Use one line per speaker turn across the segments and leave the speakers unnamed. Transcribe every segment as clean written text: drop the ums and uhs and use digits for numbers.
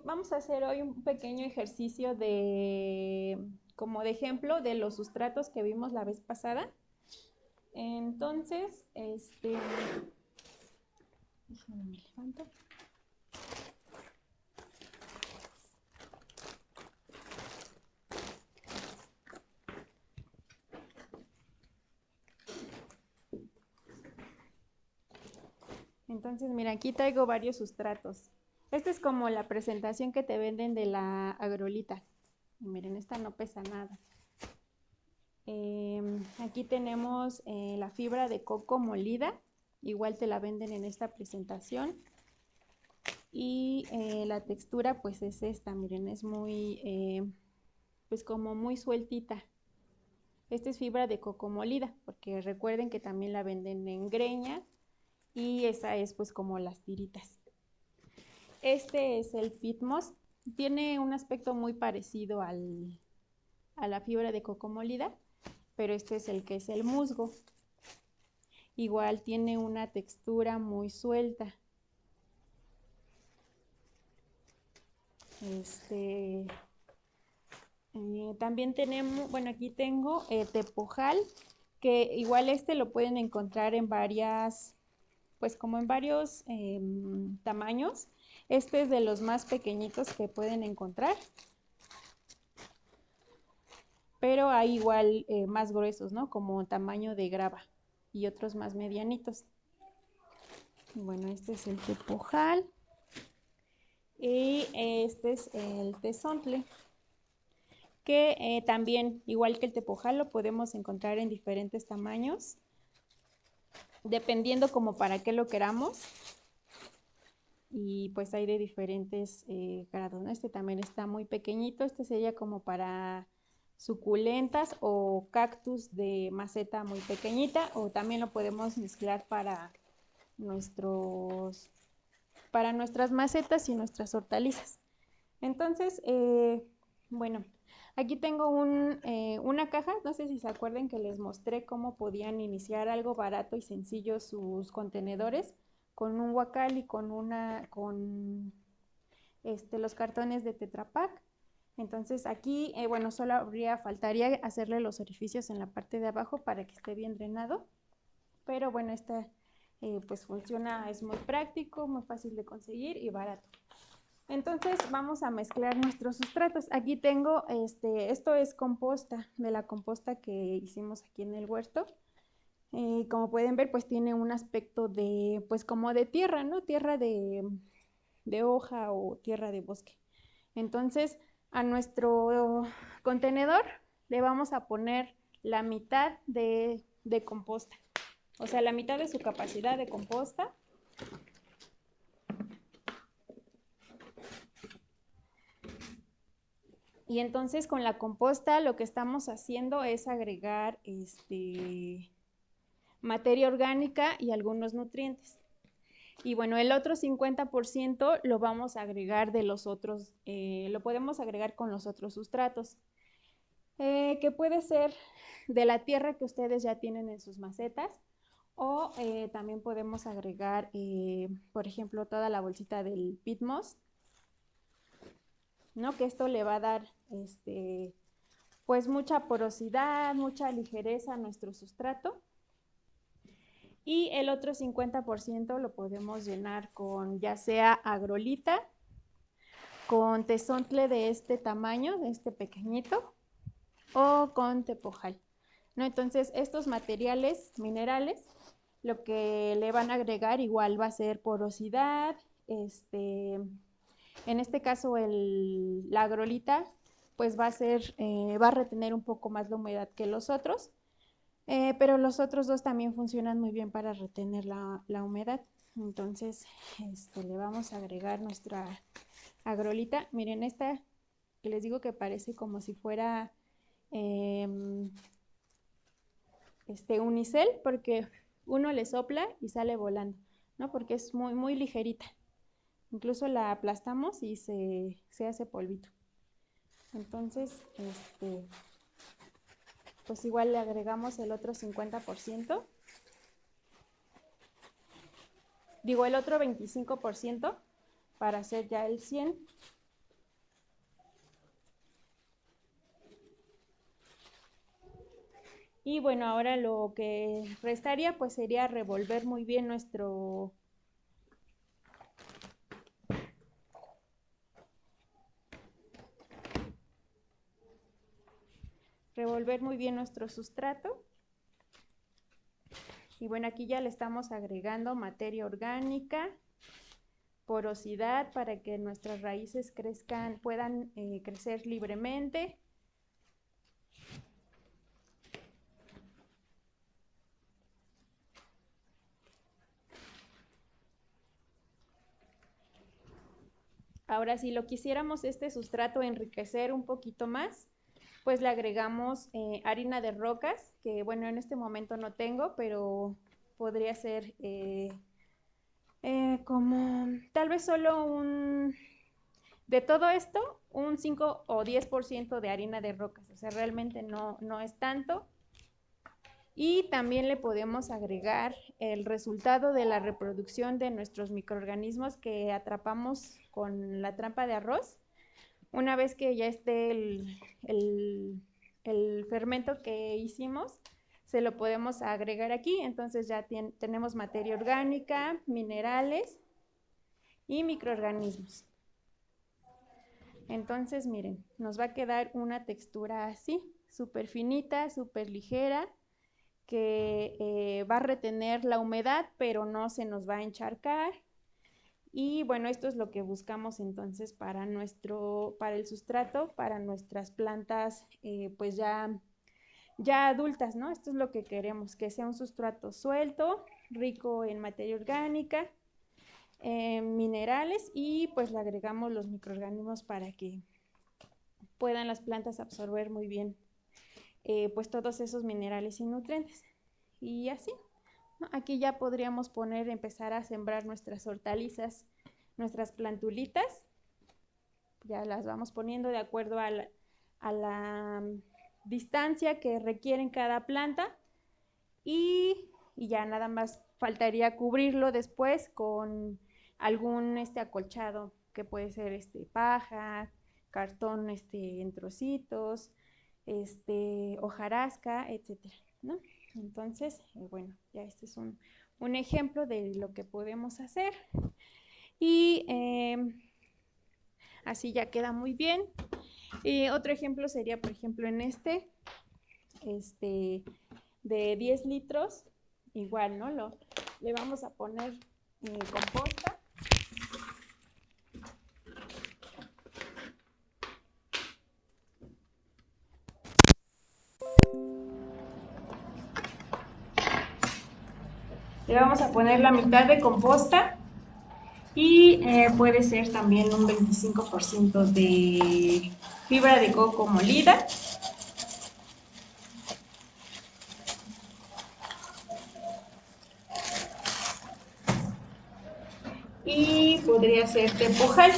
Vamos a hacer hoy un pequeño ejercicio como de ejemplo de los sustratos que vimos la vez pasada. Entonces, déjame me levanto. Entonces, mira, aquí traigo varios sustratos. Esta es como la presentación que te venden de la agrolita. Y miren, esta no pesa nada. Aquí tenemos la fibra de coco molida. Igual te la venden en esta presentación. Y la textura pues es esta, miren, es muy, pues como muy sueltita. Esta es fibra de coco molida, porque recuerden que también la venden en greña y esa es pues como las tiritas. Este es el peat moss, tiene un aspecto muy parecido a la fibra de coco molida, pero este es el que es el musgo. Igual tiene una textura muy suelta. También tenemos, bueno, aquí tengo tepojal, que igual lo pueden encontrar en varias, pues como en varios tamaños. Este es de los más pequeñitos que pueden encontrar, pero hay igual más gruesos, ¿no? Como tamaño de grava y otros más medianitos. Bueno, este es el tepojal y este es el tezontle, que también, igual que el tepojal, lo podemos encontrar en diferentes tamaños, dependiendo como para qué lo queramos. Y pues hay de diferentes grados, ¿no? Este también está muy pequeñito, este sería como para suculentas o cactus de maceta muy pequeñita, o también lo podemos mezclar nuestros, para nuestras macetas y nuestras hortalizas. Entonces, bueno, aquí tengo una caja, no sé si se acuerdan que les mostré cómo podían iniciar algo barato y sencillo sus contenedores con un guacal y con los cartones de Tetra Pak. Entonces aquí, bueno, solo faltaría hacerle los orificios en la parte de abajo para que esté bien drenado, pero bueno, pues funciona, es muy práctico, muy fácil de conseguir y barato. Entonces vamos a mezclar nuestros sustratos. Aquí tengo, esto es composta, de la composta que hicimos aquí en el huerto. Como pueden ver, pues tiene un aspecto de, pues como de tierra, ¿no? Tierra de hoja o tierra de bosque. Entonces, a nuestro contenedor le vamos a poner la mitad de composta, o sea, la mitad de su capacidad de composta. Y entonces con la composta lo que estamos haciendo es agregar materia orgánica y algunos nutrientes. Y bueno, el otro 50% lo vamos a agregar de los otros, lo podemos agregar con los otros sustratos, que puede ser de la tierra que ustedes ya tienen en sus macetas, o también podemos agregar, por ejemplo, toda la bolsita del peat moss, ¿no? Que esto le va a dar pues mucha porosidad, mucha ligereza a nuestro sustrato. Y el otro 50% lo podemos llenar con ya sea agrolita, con tezontle de este tamaño, de este pequeñito, o con tepojal, ¿no? Entonces estos materiales minerales lo que le van a agregar igual va a ser porosidad, en este caso la agrolita pues va a retener un poco más la humedad que los otros, pero los otros dos también funcionan muy bien para retener la humedad. Entonces le vamos a agregar nuestra agrolita. Miren, esta que les digo que parece como si fuera unicel, porque uno le sopla y sale volando, ¿no? Porque es muy, muy ligerita. Incluso la aplastamos y se hace polvito. Entonces, pues igual le agregamos el otro 50%. Digo, el otro 25% para hacer ya el 100. Y bueno, ahora lo que restaría pues sería revolver muy bien nuestro sustrato. Y bueno, aquí ya le estamos agregando materia orgánica, porosidad para que nuestras raíces puedan crecer libremente. Ahora, si lo quisiéramos este sustrato enriquecer un poquito más, pues le agregamos harina de rocas, que bueno, en este momento no tengo, pero podría ser como tal vez solo de todo esto, un 5 o 10% de harina de rocas, o sea, realmente no es tanto. Y también le podemos agregar el resultado de la reproducción de nuestros microorganismos que atrapamos con la trampa de arroz. Una vez que ya esté el fermento que hicimos, se lo podemos agregar aquí. Entonces ya tenemos materia orgánica, minerales y microorganismos. Entonces miren, nos va a quedar una textura así, súper finita, súper ligera, que va a retener la humedad, pero no se nos va a encharcar. Y bueno, esto es lo que buscamos entonces para el sustrato, para nuestras plantas pues ya adultas, ¿no? Esto es lo que queremos, que sea un sustrato suelto, rico en materia orgánica, minerales, y pues le agregamos los microorganismos para que puedan las plantas absorber muy bien pues todos esos minerales y nutrientes. Y así, ¿no? Aquí ya podríamos empezar a sembrar nuestras hortalizas, nuestras plantulitas. Ya las vamos poniendo de acuerdo a la distancia que requieren cada planta, y ya nada más faltaría cubrirlo después con algún acolchado, que puede ser paja, cartón en trocitos, hojarasca, etcétera, ¿no? Entonces, bueno, ya este es un ejemplo de lo que podemos hacer. Y así ya queda muy bien. Otro ejemplo sería, por ejemplo, en de 10 litros, igual, ¿no? Le vamos a poner composta. Le vamos a poner la mitad de composta y puede ser también un 25% de fibra de coco molida. Y podría ser tepujal,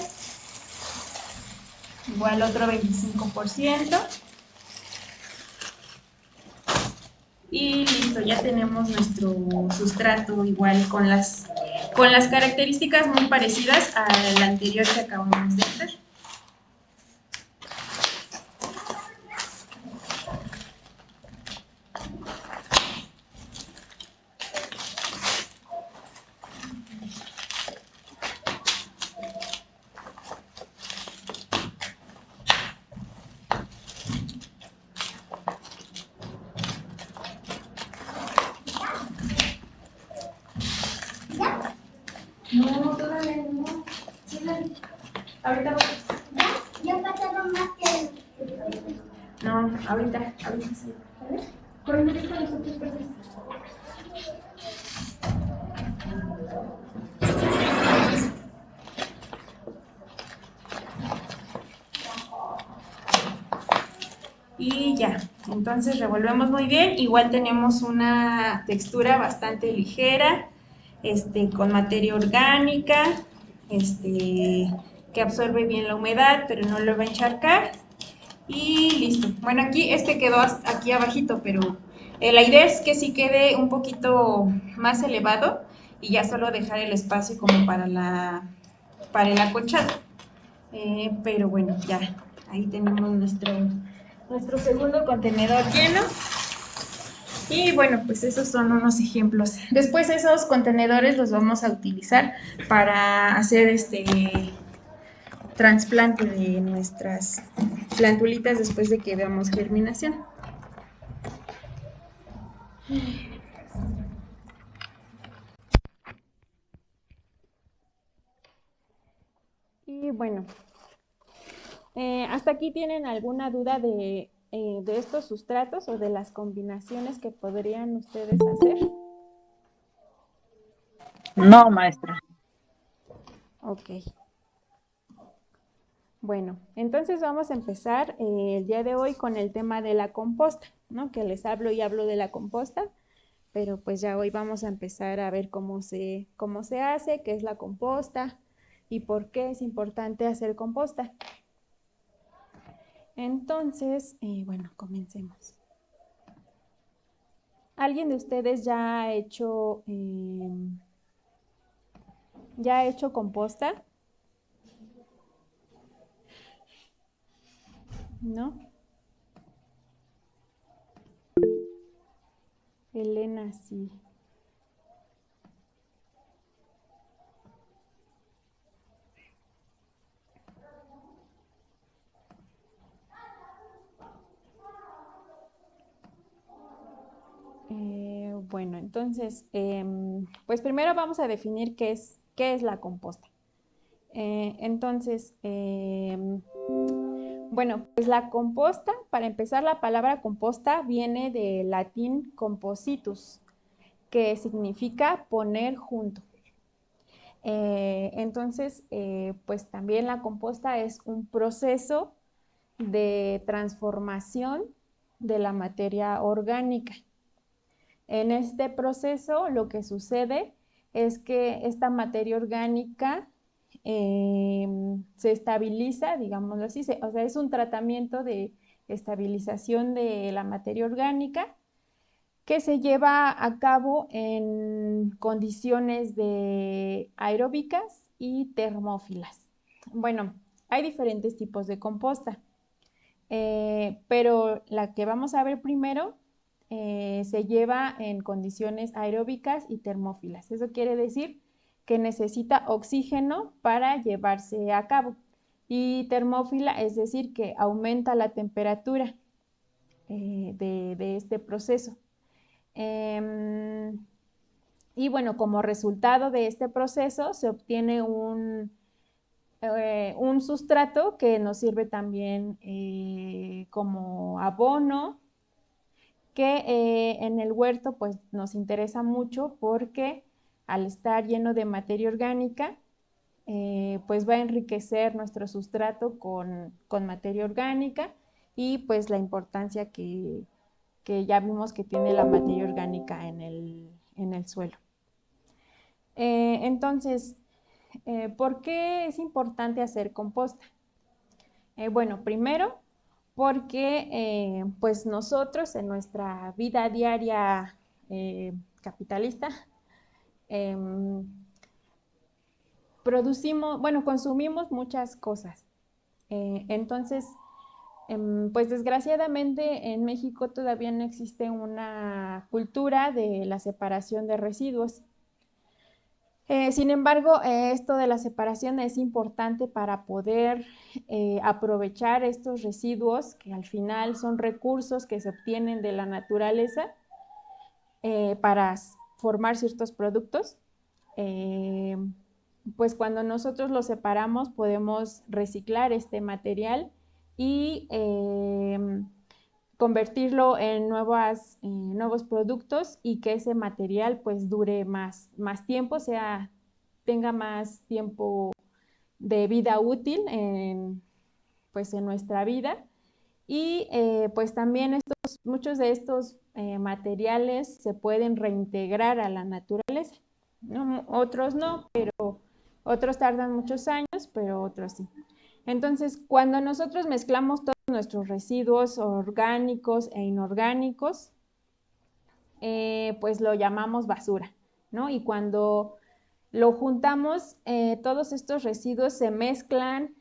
igual otro 25%. Y listo, ya tenemos nuestro sustrato igual con las características muy parecidas al anterior que acabamos de hacer. No, todavía no. Sí, ahorita voy. Ya pasaron más que... No, ahorita sí. ¿Vale? Con nosotros, perdón. Y ya, entonces revolvemos muy bien. Igual tenemos una textura bastante ligera, con materia orgánica, que absorbe bien la humedad, pero no lo va a encharcar. Y listo. Bueno, aquí quedó aquí abajito, pero la idea es que sí quede un poquito más elevado y ya solo dejar el espacio como para para el acolchado. Pero bueno, ya ahí tenemos nuestro segundo contenedor lleno. Y bueno, pues esos son unos ejemplos. Después esos contenedores los vamos a utilizar para hacer trasplante de nuestras plantulitas después de que veamos germinación. Y bueno, ¿hasta aquí tienen alguna duda de estos sustratos o de las combinaciones que podrían ustedes hacer?
No, maestra.
Ok. Bueno, entonces vamos a empezar el día de hoy con el tema de la composta, ¿no? Que les hablo y hablo de la composta, pero pues ya hoy vamos a empezar a ver cómo se hace, qué es la composta y por qué es importante hacer composta. Entonces, bueno, comencemos. ¿Alguien de ustedes ya ha hecho composta? ¿No? Elena, sí. Bueno, entonces, pues primero vamos a definir qué es la composta. Entonces, bueno, pues la composta, para empezar, la palabra composta viene del latín compositus, que significa poner junto. Entonces, pues también la composta es un proceso de transformación de la materia orgánica. En este proceso lo que sucede es que esta materia orgánica se estabiliza, digámoslo así, o sea, es un tratamiento de estabilización de la materia orgánica que se lleva a cabo en condiciones de aeróbicas y termófilas. Bueno, hay diferentes tipos de composta, pero la que vamos a ver primero se lleva en condiciones aeróbicas y termófilas. Eso quiere decir que necesita oxígeno para llevarse a cabo. Y termófila es decir que aumenta la temperatura de este proceso. Y bueno, como resultado de este proceso se obtiene un sustrato que nos sirve también como abono, que en el huerto pues nos interesa mucho porque al estar lleno de materia orgánica, pues va a enriquecer nuestro sustrato con materia orgánica y pues la importancia que ya vimos que tiene la materia orgánica en el suelo. Entonces, ¿por qué es importante hacer composta? Bueno, primero porque pues nosotros en nuestra vida diaria capitalista em, consumimos muchas cosas. Entonces, pues desgraciadamente en México todavía no existe una cultura de la separación de residuos. Sin embargo, esto de la separación es importante para poder aprovechar estos residuos que al final son recursos que se obtienen de la naturaleza para formar ciertos productos. Eh, pues cuando nosotros los separamos podemos reciclar este material y convertirlo en nuevos productos y que ese material pues dure más tiempo, tenga más tiempo de vida útil pues en nuestra vida. Y pues también muchos de estos materiales se pueden reintegrar a la naturaleza, ¿no? Otros no, pero otros tardan muchos años, pero otros sí. Entonces, cuando nosotros mezclamos todos nuestros residuos orgánicos e inorgánicos, pues lo llamamos basura, ¿no? Y cuando lo juntamos, todos estos residuos se mezclan,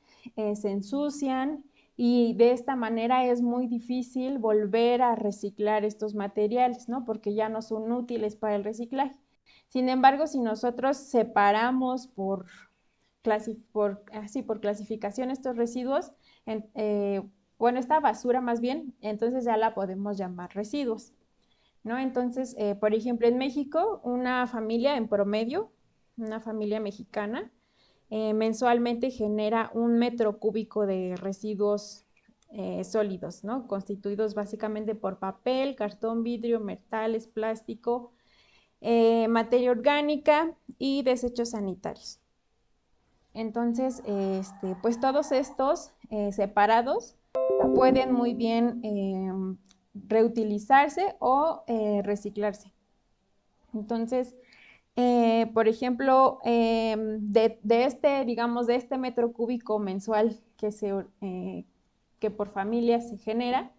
se ensucian y de esta manera es muy difícil volver a reciclar estos materiales, ¿no? Porque ya no son útiles para el reciclaje. Sin embargo, si nosotros separamos por clasificación estos residuos, en, bueno, esta basura más bien, entonces ya la podemos llamar residuos, ¿no? Entonces, por ejemplo, en México, una familia en promedio, una familia mexicana, mensualmente genera 1 metro cúbico de residuos sólidos, ¿no? Constituidos básicamente por papel, cartón, vidrio, metales, plástico, materia orgánica y desechos sanitarios. Entonces, pues todos estos separados pueden muy bien reutilizarse o reciclarse. Entonces, por ejemplo, digamos, de este metro cúbico mensual que por familia se genera,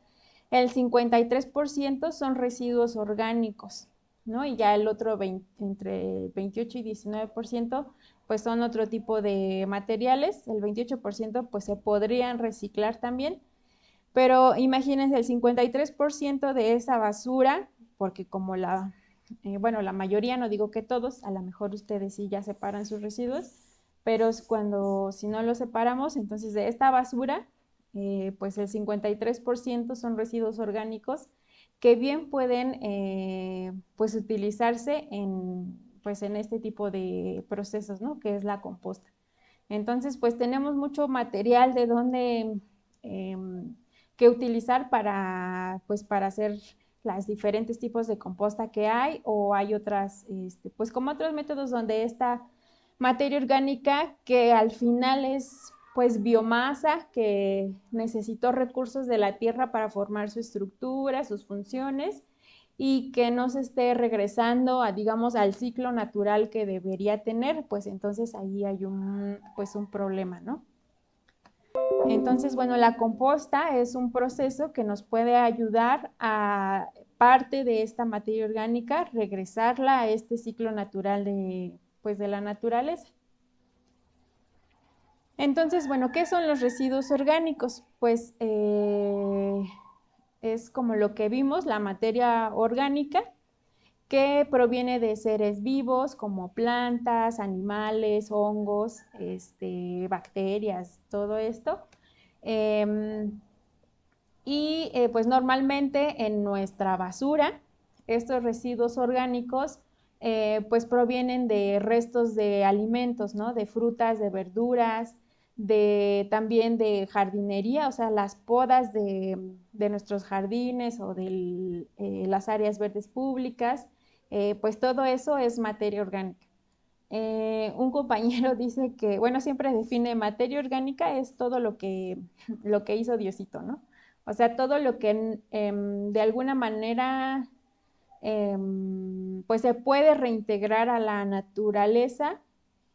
el 53% son residuos orgánicos, ¿no? Y ya el otro entre 28 y 19% pues son otro tipo de materiales, el 28% pues se podrían reciclar también, pero imagínense el 53% de esa basura, porque como bueno, la mayoría, no digo que todos, a lo mejor ustedes sí ya separan sus residuos, pero si no los separamos, entonces de esta basura, pues el 53% son residuos orgánicos que bien pueden pues utilizarse pues en este tipo de procesos, ¿no? Que es la composta. Entonces, pues tenemos mucho material de donde que utilizar pues para hacer los diferentes tipos de composta que hay, o hay otras, pues como otros métodos donde esta materia orgánica que al final es pues biomasa que necesitó recursos de la tierra para formar su estructura, sus funciones, y que no se esté regresando digamos, al ciclo natural que debería tener, pues entonces ahí hay pues un problema, ¿no? Entonces, bueno, la composta es un proceso que nos puede ayudar a parte de esta materia orgánica, regresarla a este ciclo natural pues, de la naturaleza. Entonces, bueno, ¿qué son los residuos orgánicos? Pues es como lo que vimos, la materia orgánica que proviene de seres vivos como plantas, animales, hongos, bacterias, todo esto. Y pues normalmente en nuestra basura, estos residuos orgánicos pues provienen de restos de alimentos, ¿no? De frutas, de verduras, también de jardinería, o sea, las podas de nuestros jardines o de las áreas verdes públicas, pues todo eso es materia orgánica. Un compañero dice que, bueno, siempre define materia orgánica es todo lo que hizo Diosito, ¿no? O sea, todo lo que de alguna manera pues se puede reintegrar a la naturaleza,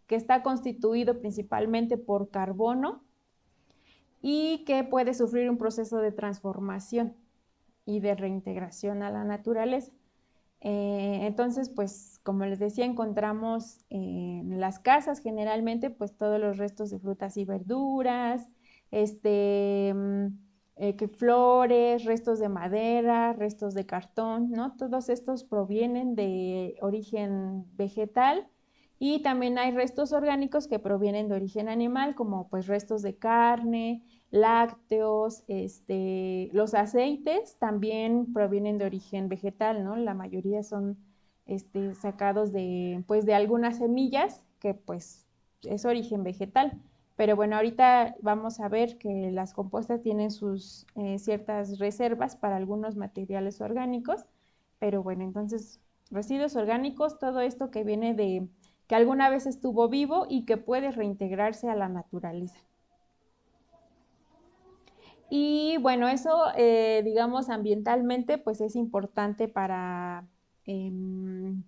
que está constituido principalmente por carbono y que puede sufrir un proceso de transformación y de reintegración a la naturaleza. Entonces, pues como les decía, encontramos en las casas generalmente pues todos los restos de frutas y verduras, flores, restos de madera, restos de cartón, ¿no? Todos estos provienen de origen vegetal, y también hay restos orgánicos que provienen de origen animal, como pues restos de carne, lácteos, los aceites también provienen de origen vegetal, ¿no? La mayoría son sacados pues, de algunas semillas que pues es origen vegetal. Pero bueno, ahorita vamos a ver que las compostas tienen sus ciertas reservas para algunos materiales orgánicos, pero bueno, entonces residuos orgánicos, todo esto que viene que alguna vez estuvo vivo y que puede reintegrarse a la naturaleza. Y bueno, eso, digamos, ambientalmente, pues es importante para no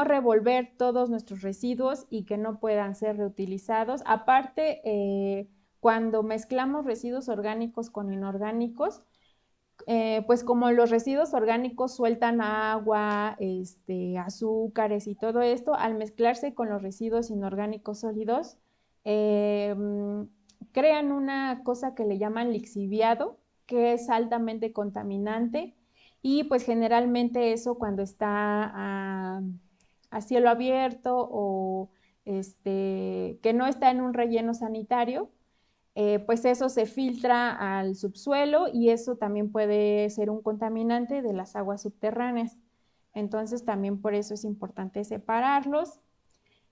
revolver todos nuestros residuos y que no puedan ser reutilizados. Aparte, cuando mezclamos residuos orgánicos con inorgánicos, pues como los residuos orgánicos sueltan agua, azúcares y todo esto, al mezclarse con los residuos inorgánicos sólidos, crean una cosa que le llaman lixiviado, que es altamente contaminante y pues generalmente eso cuando está a cielo abierto o que no está en un relleno sanitario, pues eso se filtra al subsuelo y eso también puede ser un contaminante de las aguas subterráneas. Entonces también por eso es importante separarlos.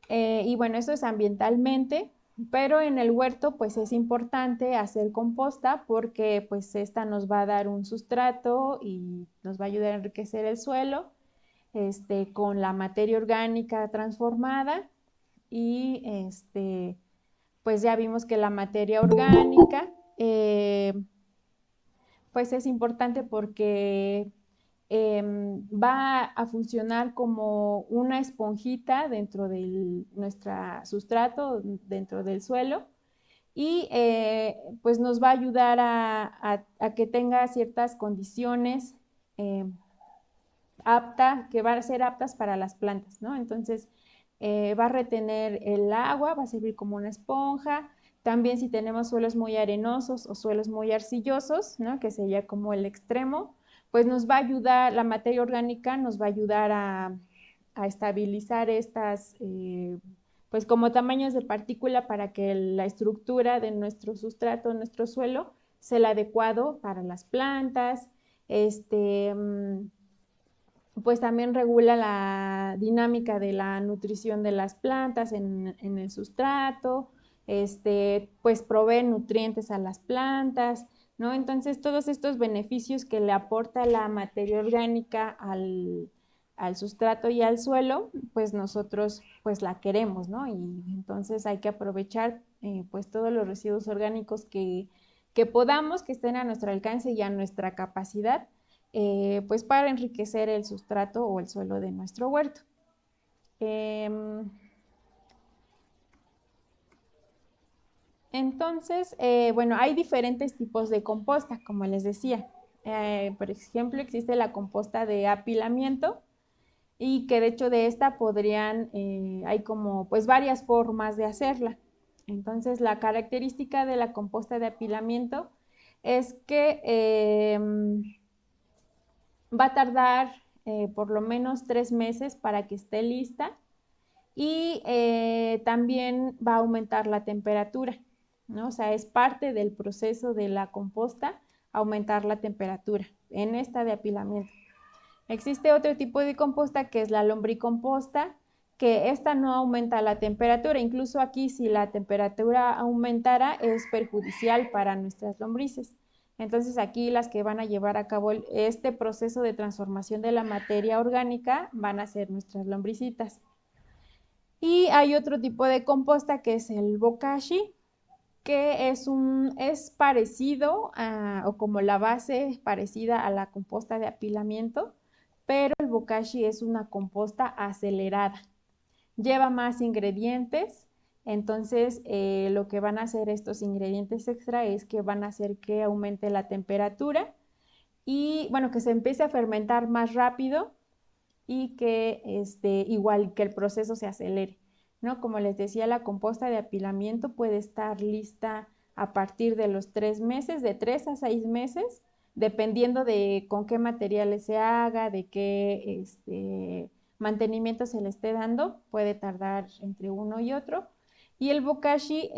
Y bueno, eso es ambientalmente, pero en el huerto pues es importante hacer composta porque pues esta nos va a dar un sustrato y nos va a ayudar a enriquecer el suelo con la materia orgánica transformada y pues ya vimos que la materia orgánica pues es importante porque va a funcionar como una esponjita dentro de nuestro sustrato, dentro del suelo, y pues nos va a ayudar a que tenga ciertas condiciones eh, que van a ser aptas para las plantas, ¿no? Entonces, va a retener el agua, va a servir como una esponja. También si tenemos suelos muy arenosos o suelos muy arcillosos, ¿no? Que sería como el extremo, pues nos va a ayudar, la materia orgánica nos va a ayudar a estabilizar estas, pues como tamaños de partícula para que la estructura de nuestro sustrato, nuestro suelo, sea el adecuado para las plantas. Pues también regula la dinámica de la nutrición de las plantas en el sustrato, pues provee nutrientes a las plantas, ¿no? Entonces, todos estos beneficios que le aporta la materia orgánica al sustrato y al suelo, pues nosotros pues la queremos, ¿no? Y entonces hay que aprovechar pues todos los residuos orgánicos que podamos, que estén a nuestro alcance y a nuestra capacidad, pues para enriquecer el sustrato o el suelo de nuestro huerto. Entonces, bueno, hay diferentes tipos de composta, como les decía. Por ejemplo, existe la composta de apilamiento y que de hecho de esta hay como pues varias formas de hacerla. Entonces, la característica de la composta de apilamiento es que va a tardar por lo menos 3 meses para que esté lista y también va a aumentar la temperatura, ¿no? O sea, es parte del proceso de la composta aumentar la temperatura en esta de apilamiento. Existe otro tipo de composta que es la lombricomposta, que esta no aumenta la temperatura. Incluso aquí si la temperatura aumentara es perjudicial para nuestras lombrices. Entonces aquí las que van a llevar a cabo este proceso de transformación de la materia orgánica van a ser nuestras lombricitas. Y hay otro tipo de composta que es el bokashi, que es parecido o como la base parecida a la composta de apilamiento, pero el bokashi es una composta acelerada. Lleva más ingredientes, entonces lo que van a hacer estos ingredientes extra es que van a hacer que aumente la temperatura y bueno, que se empiece a fermentar más rápido y que igual que el proceso se acelere, ¿no? Como les decía, la composta de apilamiento puede estar lista a partir de los 3 meses, de 3 a 6 meses, dependiendo de con qué materiales se haga, de qué mantenimiento se le esté dando, puede tardar entre uno y otro. Y el bokashi,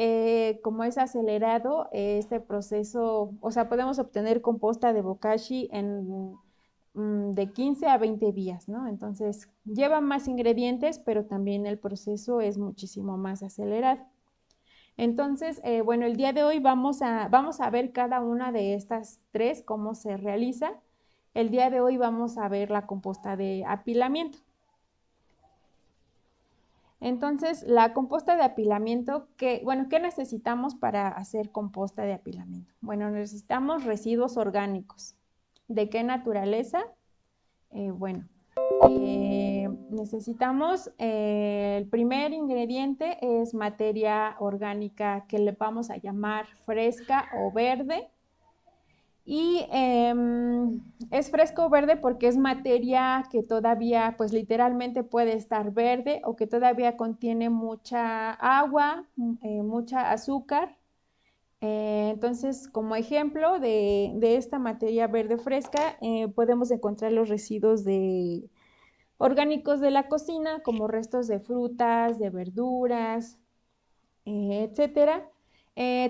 como es acelerado, este proceso, o sea, podemos obtener composta de bokashi de 15 a 20 días, ¿no? Entonces, lleva más ingredientes, pero también el proceso es muchísimo más acelerado. Entonces, bueno, el día de hoy vamos a ver cada una de estas tres, cómo se realiza. El día de hoy vamos a ver la composta de apilamiento. Entonces, la composta de apilamiento, ¿qué necesitamos para hacer composta de apilamiento? Bueno, necesitamos residuos orgánicos. ¿De qué naturaleza? Bueno, necesitamos, el primer ingrediente es materia orgánica que le vamos a llamar fresca o verde. Y es fresco verde porque es materia que todavía, pues literalmente puede estar verde o que todavía contiene mucha agua, mucha azúcar. Entonces, como ejemplo de esta materia verde fresca, podemos encontrar los residuos orgánicos de la cocina, como restos de frutas, de verduras, etcétera.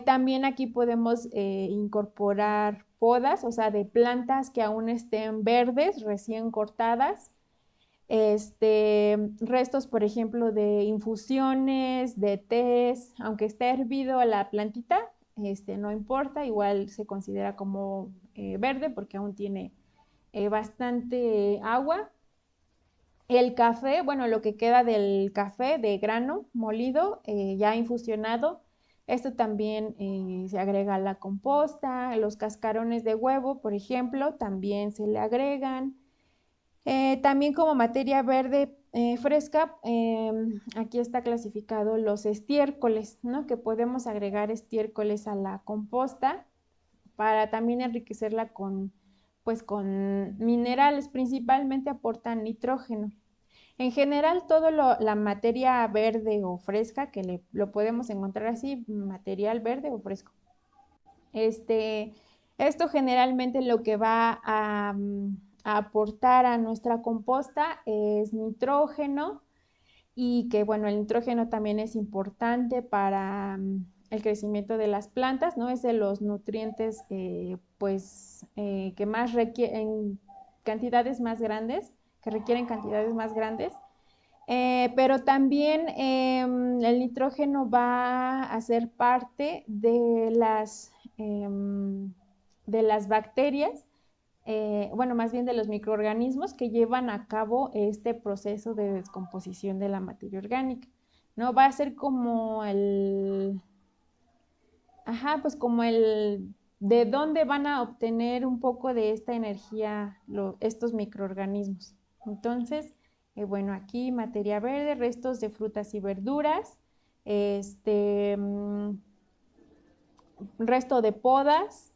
También aquí podemos incorporar podas, o sea, de plantas que aún estén verdes, recién cortadas. Restos, por ejemplo, de infusiones, de tés, aunque esté hervido la plantita, no importa, igual se considera como verde porque aún tiene bastante agua. El café, bueno, lo que queda del café de grano molido, ya infusionado, esto también se agrega a la composta. Los cascarones de huevo, por ejemplo, también se le agregan. También como materia verde fresca, aquí está clasificado los estiércoles, ¿no? Que podemos agregar estiércoles a la composta para también enriquecerla pues, con minerales, principalmente aportan nitrógeno. En general, la materia verde o fresca, que lo podemos encontrar así, material verde o fresco. Este, Esto generalmente lo que va a aportar a nuestra composta es nitrógeno y que bueno, el nitrógeno también es importante para el crecimiento de las plantas, ¿no? Es de los nutrientes que más requieren en cantidades más grandes, que requieren cantidades más grandes. Pero también el nitrógeno va a ser parte de las bacterias, bueno, más bien de los microorganismos que llevan a cabo este proceso de descomposición de la materia orgánica. ¿No? Va a ser como ajá, pues como de dónde van a obtener un poco de esta energía estos microorganismos. Entonces, bueno, aquí materia verde, restos de frutas y verduras, este, mm, resto de podas,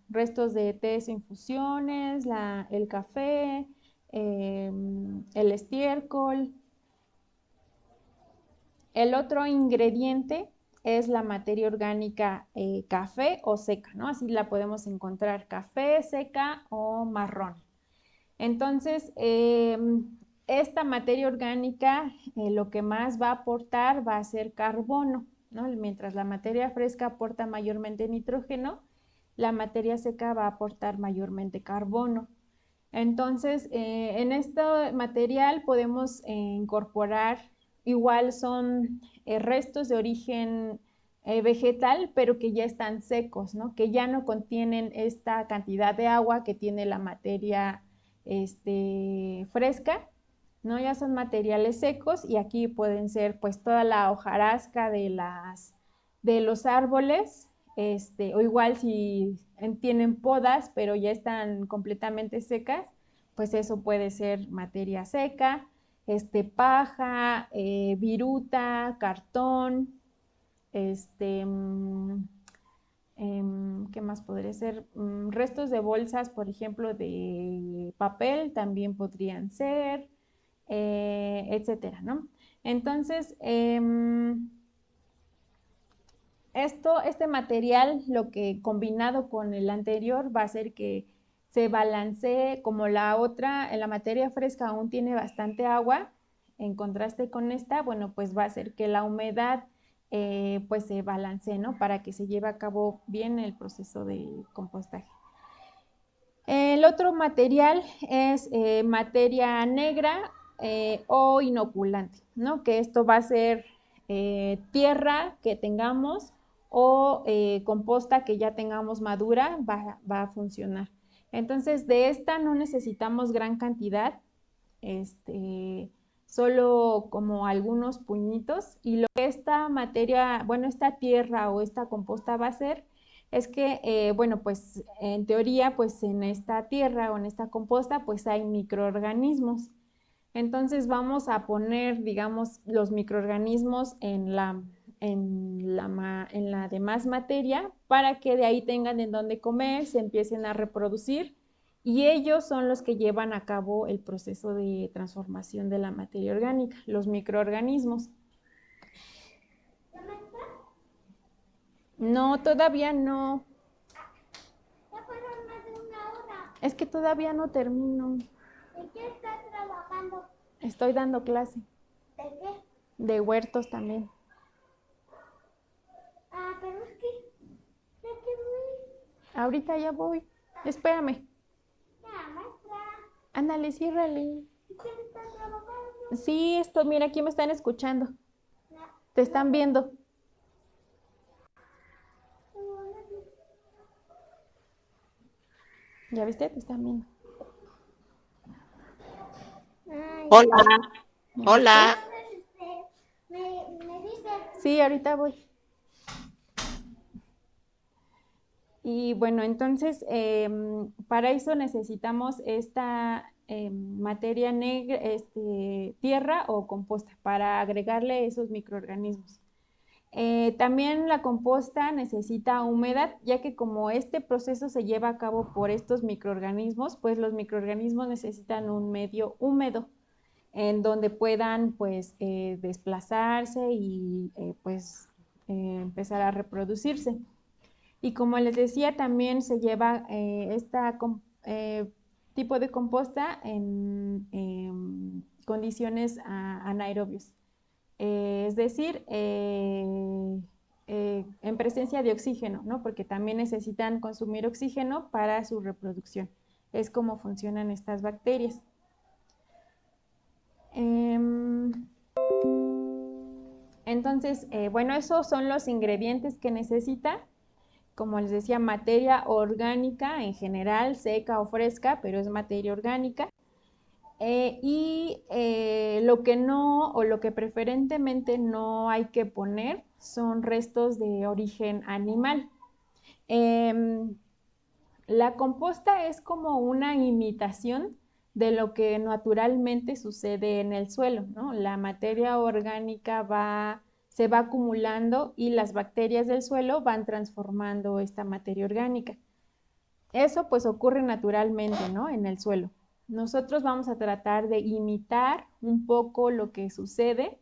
restos de tés e infusiones, el café, el estiércol. El otro ingrediente es la materia orgánica café o seca, ¿no? Así la podemos encontrar café, seca o marrón. Entonces, esta materia orgánica lo que más va a aportar va a ser carbono, ¿no? Mientras la materia fresca aporta mayormente nitrógeno, la materia seca va a aportar mayormente carbono. Entonces, en este material podemos incorporar, igual son restos de origen vegetal, pero que ya están secos, ¿no? Que ya no contienen esta cantidad de agua que tiene la materia fresca, ¿no? Ya son materiales secos y aquí pueden ser pues toda la hojarasca de los árboles, o igual si tienen podas, pero ya están completamente secas, pues eso puede ser materia seca, paja, viruta, cartón, este, mm, ¿qué más podría ser? Restos de bolsas, por ejemplo, de papel también podrían ser, etcétera, ¿no? Entonces, este material, lo que combinado con el anterior va a hacer que se balancee, como la otra, en la materia fresca aún tiene bastante agua, en contraste con esta, bueno, pues va a hacer que la humedad pues se balancee, ¿no? Para que se lleve a cabo bien el proceso de compostaje. El otro material es materia negra o inoculante, ¿no? Que esto va a ser tierra que tengamos o composta que ya tengamos madura, va a funcionar. Entonces, de esta no necesitamos gran cantidad, solo como algunos puñitos. Y lo que esta materia, bueno, esta tierra o esta composta va a hacer es que, bueno, pues en teoría, pues en esta tierra o en esta composta, pues hay microorganismos. Entonces vamos a poner, digamos, los microorganismos en la demás materia para que de ahí tengan en dónde comer, se empiecen a reproducir y ellos son los que llevan a cabo el proceso de transformación de la materia orgánica, los microorganismos. No, todavía no.
Ya fueron más de una hora.
Es que todavía no termino.
¿De qué estás trabajando?
Estoy dando clase.
¿De qué?
De huertos también.
Ah, pero es que... ¿De qué voy?
Ahorita ya voy. Espérame.
Ya, maestra.
Ándale, ciérrale.
¿Y quién está trabajando?
Sí, esto, mira, aquí me están escuchando.
No.
Te están viendo. ¿Ya viste? Te están viendo.
Ay,
Hola,
¿Ya viste?
hola.
entonces, me dice...
Sí, ahorita voy. Y bueno, entonces para eso necesitamos esta materia negra, tierra o composta para agregarle esos microorganismos. También la composta necesita humedad, ya que como este proceso se lleva a cabo por estos microorganismos, pues los microorganismos necesitan un medio húmedo en donde puedan pues desplazarse y empezar a reproducirse. Y como les decía, también se lleva tipo de composta en condiciones anaerobios. Es decir, en presencia de oxígeno, ¿no? Porque también necesitan consumir oxígeno para su reproducción. Es como funcionan estas bacterias. Em, entonces, bueno, esos son los ingredientes que necesita. Como les decía, materia orgánica en general, seca o fresca, pero es materia orgánica. Lo que no o lo que preferentemente no hay que poner son restos de origen animal. Em, la composta es como una imitación de lo que naturalmente sucede en el suelo, ¿no? La materia orgánica se va acumulando y las bacterias del suelo van transformando esta materia orgánica. Eso pues ocurre naturalmente, ¿no? En el suelo. Nosotros vamos a tratar de imitar un poco lo que sucede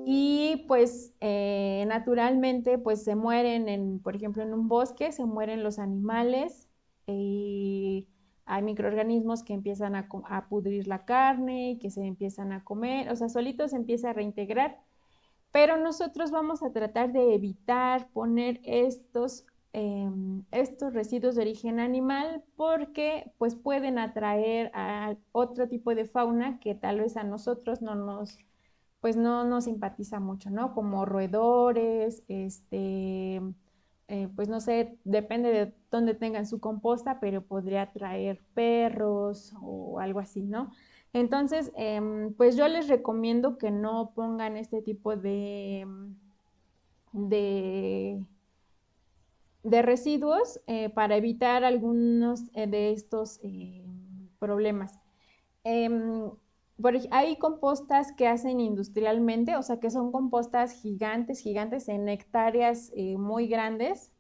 y pues naturalmente pues se mueren, por ejemplo, en un bosque se mueren los animales y hay microorganismos que empiezan a pudrir la carne y que se empiezan a comer, o sea, solito se empieza a reintegrar. Pero nosotros vamos a tratar de evitar poner estos residuos de origen animal porque pues pueden atraer a otro tipo de fauna que tal vez a nosotros pues no nos simpatiza mucho, ¿no? Como roedores, pues no sé, depende de dónde tengan su composta, pero podría traer perros o algo así, ¿no? Entonces, pues yo les recomiendo que no pongan este tipo de, de residuos para evitar algunos de estos problemas. Em, hay compostas que hacen industrialmente, o sea, que son compostas gigantes, gigantes en hectáreas muy grandes,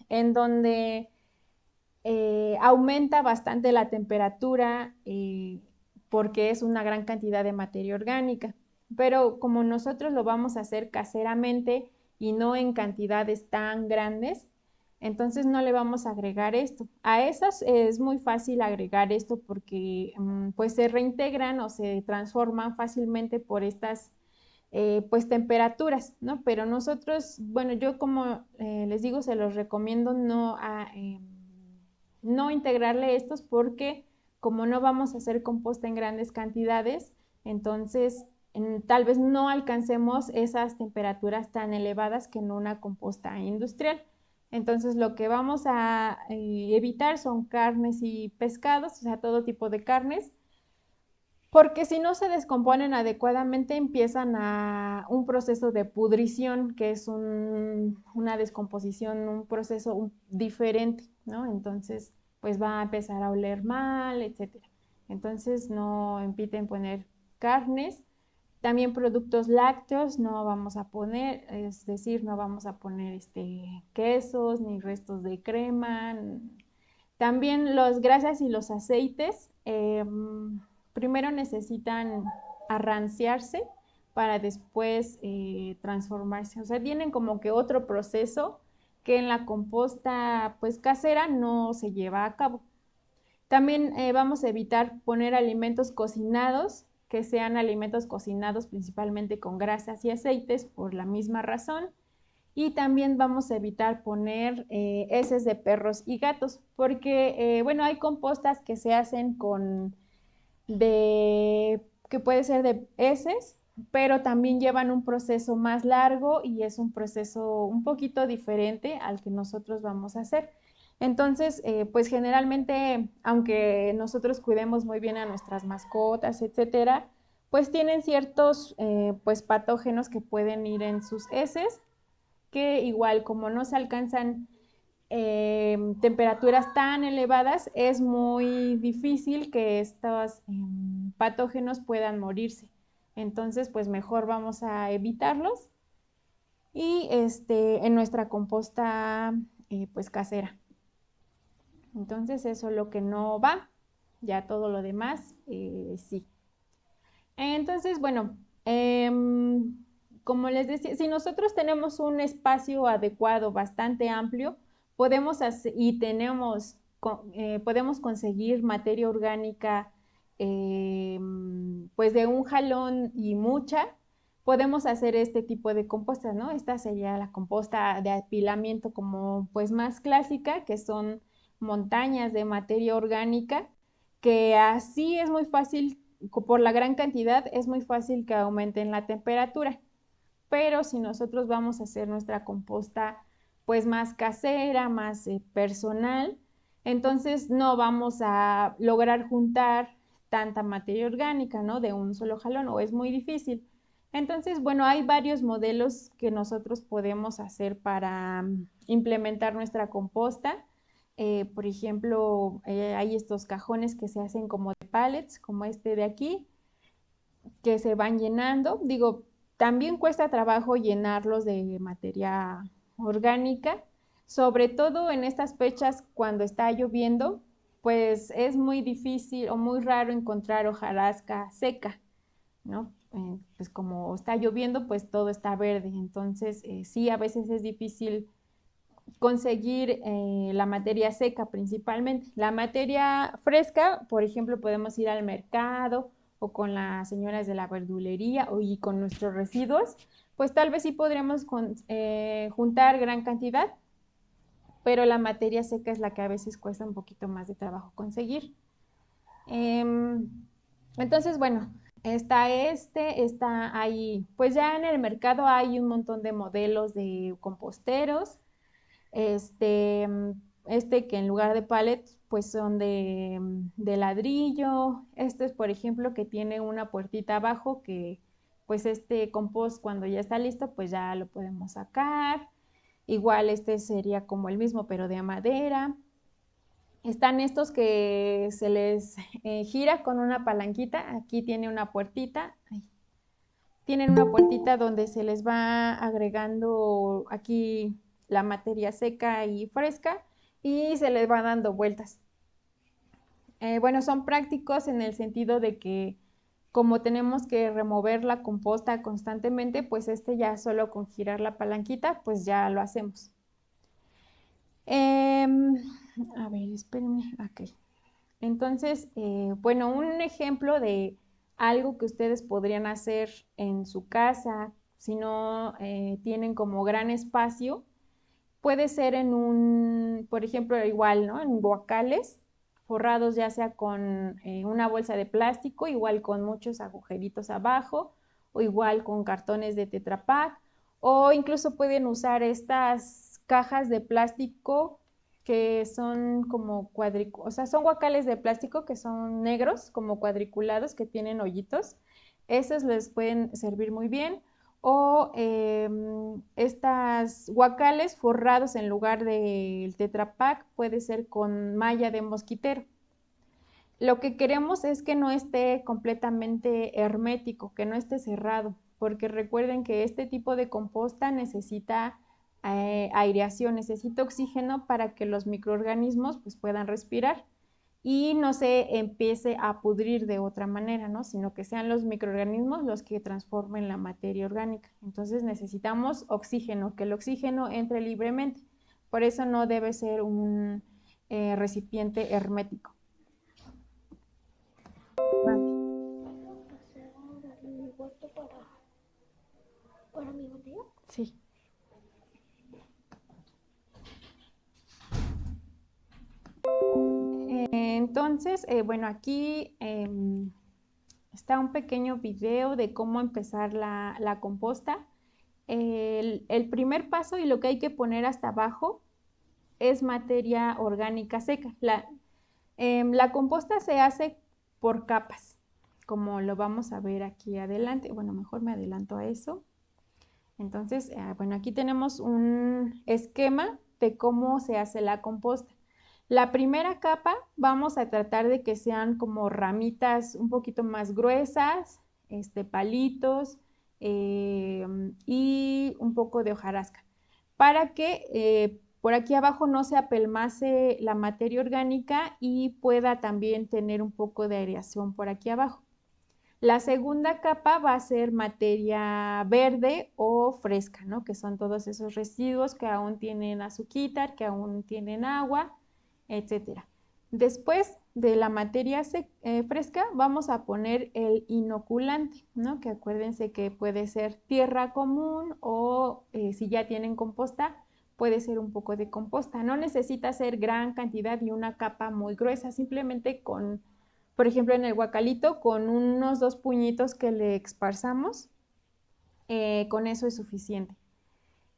en donde aumenta bastante la temperatura porque es una gran cantidad de materia orgánica. Pero como nosotros lo vamos a hacer caseramente y no en cantidades tan grandes, entonces no le vamos a agregar esto. A esas es muy fácil agregar esto porque pues se reintegran o se transforman fácilmente por estas pues temperaturas, ¿no? Pero nosotros, bueno, yo como les digo, se los recomiendo no integrarle estos porque como no vamos a hacer composta en grandes cantidades, entonces tal vez no alcancemos esas temperaturas tan elevadas que en una composta industrial. Entonces lo que vamos a evitar son carnes y pescados, o sea, todo tipo de carnes, porque si no se descomponen adecuadamente empiezan a un proceso de pudrición, que es una descomposición, un proceso diferente, ¿no? Entonces, pues va a empezar a oler mal, etcétera. Entonces, no impiden poner carnes También productos lácteos no vamos a poner, es decir, no vamos a poner quesos ni restos de crema. También los grasas y los aceites primero necesitan arranciarse para después transformarse. O sea, tienen como que otro proceso que en la composta pues casera no se lleva a cabo. También vamos a evitar poner alimentos cocinados, que sean alimentos cocinados principalmente con grasas y aceites por la misma razón. Y también vamos a evitar poner heces de perros y gatos, porque, bueno, hay compostas que se hacen que puede ser de heces, pero también llevan un proceso más largo y es un proceso un poquito diferente al que nosotros vamos a hacer. Entonces, pues generalmente, aunque nosotros cuidemos muy bien a nuestras mascotas, etcétera, pues tienen ciertos pues patógenos que pueden ir en sus heces, que igual como no se alcanzan temperaturas tan elevadas, es muy difícil que estos patógenos puedan morirse. Entonces, pues mejor vamos a evitarlos y en nuestra composta pues casera. Entonces, eso es lo que no va, ya todo lo demás sí. Entonces, bueno, como les decía, si nosotros tenemos un espacio adecuado, bastante amplio, podemos hacer, y podemos conseguir materia orgánica pues de un jalón y mucha, podemos hacer este tipo de composta, ¿no? Esta sería la composta de apilamiento como pues más clásica, que son montañas de materia orgánica, que así es muy fácil, por la gran cantidad, es muy fácil que aumenten la temperatura. Pero si nosotros vamos a hacer nuestra composta pues más casera, más personal, entonces no vamos a lograr juntar tanta materia orgánica, ¿no? De un solo jalón, o es muy difícil. Entonces, bueno, hay varios modelos que nosotros podemos hacer para implementar nuestra composta. Por ejemplo, hay estos cajones que se hacen como de pallets, como este de aquí, que se van llenando. Digo, también cuesta trabajo llenarlos de materia orgánica, sobre todo en estas fechas cuando está lloviendo, pues es muy difícil o muy raro encontrar hojarasca seca, ¿no? Pues como está lloviendo, pues todo está verde. Entonces, sí, a veces es difícil conseguir la materia seca principalmente. La materia fresca, por ejemplo, podemos ir al mercado o con las señoras de la verdulería y con nuestros residuos, pues tal vez sí podríamos juntar gran cantidad, pero la materia seca es la que a veces cuesta un poquito más de trabajo conseguir. Entonces, bueno, está ahí, pues ya en el mercado hay un montón de modelos de composteros. Este, que en lugar de pallets, pues son de ladrillo. Este es, por ejemplo, que tiene una puertita abajo que, pues este compost cuando ya está listo, pues ya lo podemos sacar. Igual este sería como el mismo, pero de madera. Están estos que se les gira con una palanquita. Aquí tiene una puertita. Ay, tienen una puertita donde se les va agregando aquí la materia seca y fresca y se les va dando vueltas. Bueno, son prácticos en el sentido de que como tenemos que remover la composta constantemente, pues ya solo con girar la palanquita, pues ya lo hacemos. A ver, espérenme, ok. Entonces, bueno, un ejemplo de algo que ustedes podrían hacer en su casa, si no tienen como gran espacio, puede ser por ejemplo, igual, ¿no? En guacales, forrados ya sea con una bolsa de plástico, igual con muchos agujeritos abajo, o igual con cartones de Tetra Pak, o incluso pueden usar estas cajas de plástico que son como o sea, son guacales de plástico que son negros, como cuadriculados, que tienen hoyitos. Esos les pueden servir muy bien. O estas guacales forrados en lugar del Tetra Pak, puede ser con malla de mosquitero. lo que queremos es que no esté completamente hermético, que no esté cerrado, porque recuerden que este tipo de composta necesita aireación, necesita oxígeno para que los microorganismos pues, puedan respirar y no se empiece a pudrir de otra manera, ¿no? Sino que sean los microorganismos los que transformen la materia orgánica. Entonces necesitamos oxígeno, que el oxígeno entre libremente. Por eso no debe ser un recipiente hermético.
Pasar a darle vuelta para mi botella.
Sí. Entonces, bueno, aquí está un pequeño video de cómo empezar la composta. El primer paso y lo que hay que poner hasta abajo es materia orgánica seca. La composta se hace por capas, como lo vamos a ver aquí adelante. Bueno, mejor me adelanto a eso. Entonces, bueno, aquí tenemos un esquema de cómo se hace la composta. La primera capa vamos a tratar de que sean como ramitas un poquito más gruesas, palitos y un poco de hojarasca, para que por aquí abajo no se apelmace la materia orgánica y pueda también tener un poco de aireación por aquí abajo. La segunda capa va a ser materia verde o fresca, ¿no? Que son todos esos residuos que aún tienen azuquitar, que aún tienen agua, etcétera. Después de la materia fresca vamos a poner el inoculante, ¿no? Que acuérdense que puede ser tierra común o si ya tienen composta, puede ser un poco de composta. No necesita ser gran cantidad y una capa muy gruesa, simplemente con, por ejemplo, en el guacalito, con unos 2 puñitos que le esparzamos, con eso es suficiente.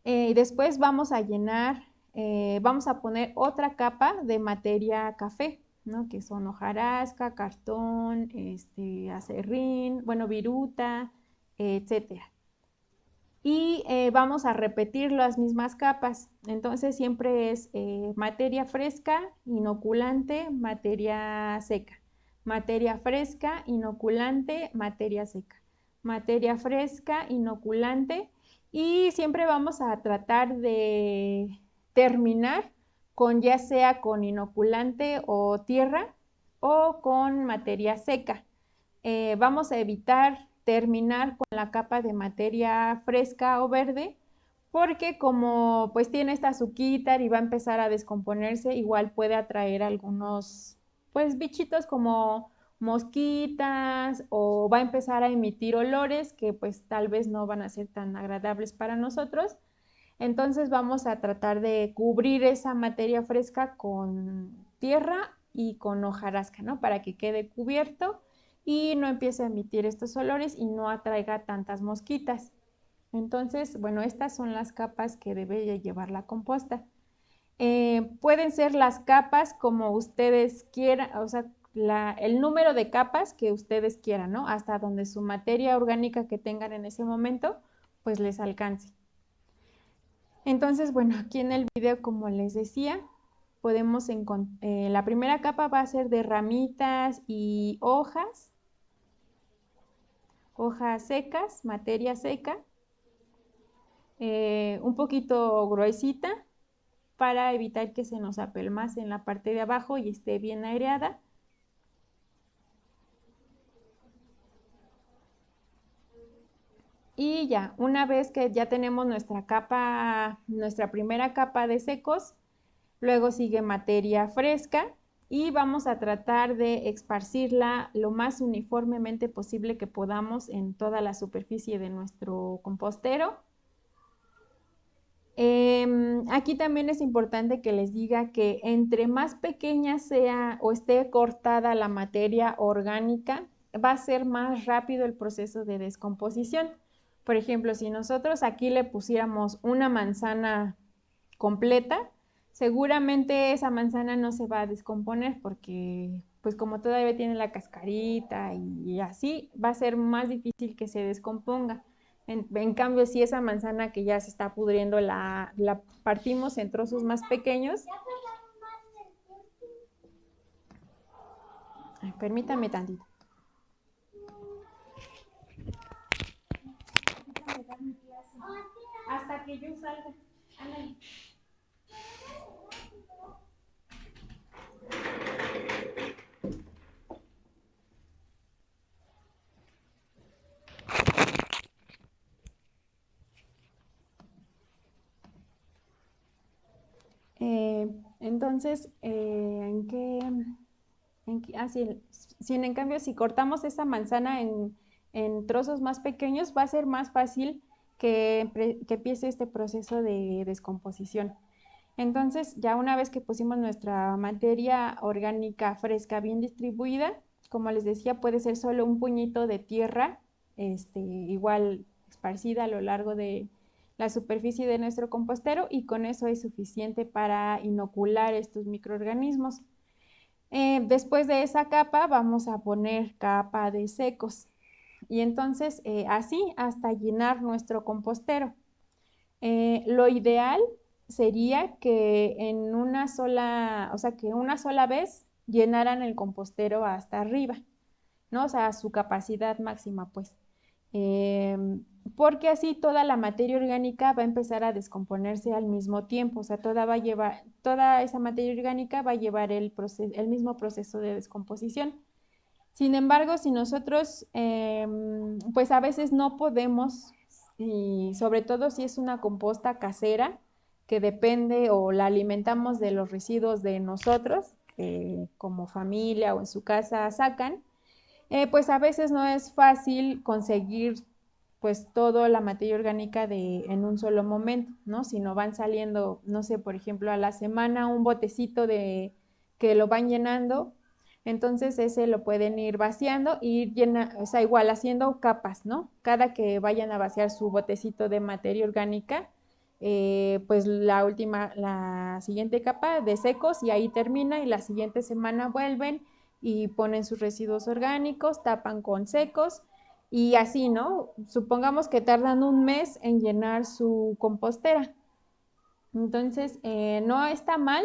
Y después vamos a llenar, vamos a poner otra capa de materia café, ¿no? Que son hojarasca, cartón, acerrín, bueno, viruta, etcétera. Y vamos a repetir las mismas capas. Entonces siempre es materia fresca, inoculante, materia seca. Materia fresca, inoculante, materia seca. Materia fresca, inoculante. Y siempre vamos a tratar de terminar con ya sea con inoculante o tierra o con materia seca. Vamos a evitar terminar con la capa de materia fresca o verde porque como pues tiene esta azuquitar y va a empezar a descomponerse, igual puede atraer algunos pues bichitos como mosquitas o va a empezar a emitir olores que pues tal vez no van a ser tan agradables para nosotros. Entonces vamos a tratar de cubrir esa materia fresca con tierra y con hojarasca, ¿no? Para que quede cubierto y no empiece a emitir estos olores y no atraiga tantas mosquitas. Entonces, bueno, estas son las capas que debe llevar la composta. Pueden ser las capas como ustedes quieran, o sea, el número de capas que ustedes quieran, ¿no? Hasta donde su materia orgánica que tengan en ese momento, pues les alcance. Entonces, bueno, aquí en el video, como les decía, podemos encontrar, la primera capa va a ser de ramitas y hojas secas, materia seca, un poquito gruesita para evitar que se nos apelmace en la parte de abajo y esté bien aireada. Y ya, una vez que ya tenemos nuestra capa, nuestra primera capa de secos, luego sigue materia fresca y vamos a tratar de esparcirla lo más uniformemente posible que podamos en toda la superficie de nuestro compostero. Aquí también es importante que les diga que entre más pequeña sea o esté cortada la materia orgánica, va a ser más rápido el proceso de descomposición. Por ejemplo, si nosotros aquí le pusiéramos una manzana completa, seguramente esa manzana no se va a descomponer porque pues como todavía tiene la cascarita y así, va a ser más difícil que se descomponga. En cambio, si esa manzana que ya se está pudriendo la partimos en trozos más pequeños, Ay, permítame tantito. Hasta que yo salga. Ándale. Entonces, sí, en cambio, si cortamos esa manzana en trozos más pequeños, va a ser más fácil que empiece este proceso de descomposición. Entonces, ya una vez que pusimos nuestra materia orgánica fresca bien distribuida, como les decía, puede ser solo un puñito de tierra, igual esparcida a lo largo de la superficie de nuestro compostero, y con eso es suficiente para inocular estos microorganismos. Después de esa capa vamos a poner capa de secos, y entonces así hasta llenar nuestro compostero. Lo ideal sería que en una sola, o sea, que una sola vez llenaran el compostero hasta arriba, ¿no? O sea, a su capacidad máxima, pues. Porque así toda la materia orgánica va a empezar a descomponerse al mismo tiempo, o sea, toda esa materia orgánica va a llevar el mismo proceso de descomposición. Sin embargo, si nosotros, pues a veces no podemos, y sobre todo si es una composta casera, que depende o la alimentamos de los residuos de nosotros, que como familia o en su casa sacan, pues a veces no es fácil conseguir pues toda la materia orgánica en un solo momento, ¿no? Si no van saliendo, no sé, por ejemplo, a la semana un botecito que lo van llenando, entonces ese lo pueden ir vaciando y ir o sea, igual haciendo capas, ¿no? Cada que vayan a vaciar su botecito de materia orgánica, pues la siguiente capa de secos y ahí termina, y la siguiente semana vuelven y ponen sus residuos orgánicos, tapan con secos y así, ¿no? Supongamos que tardan un mes en llenar su compostera. Entonces, no está mal,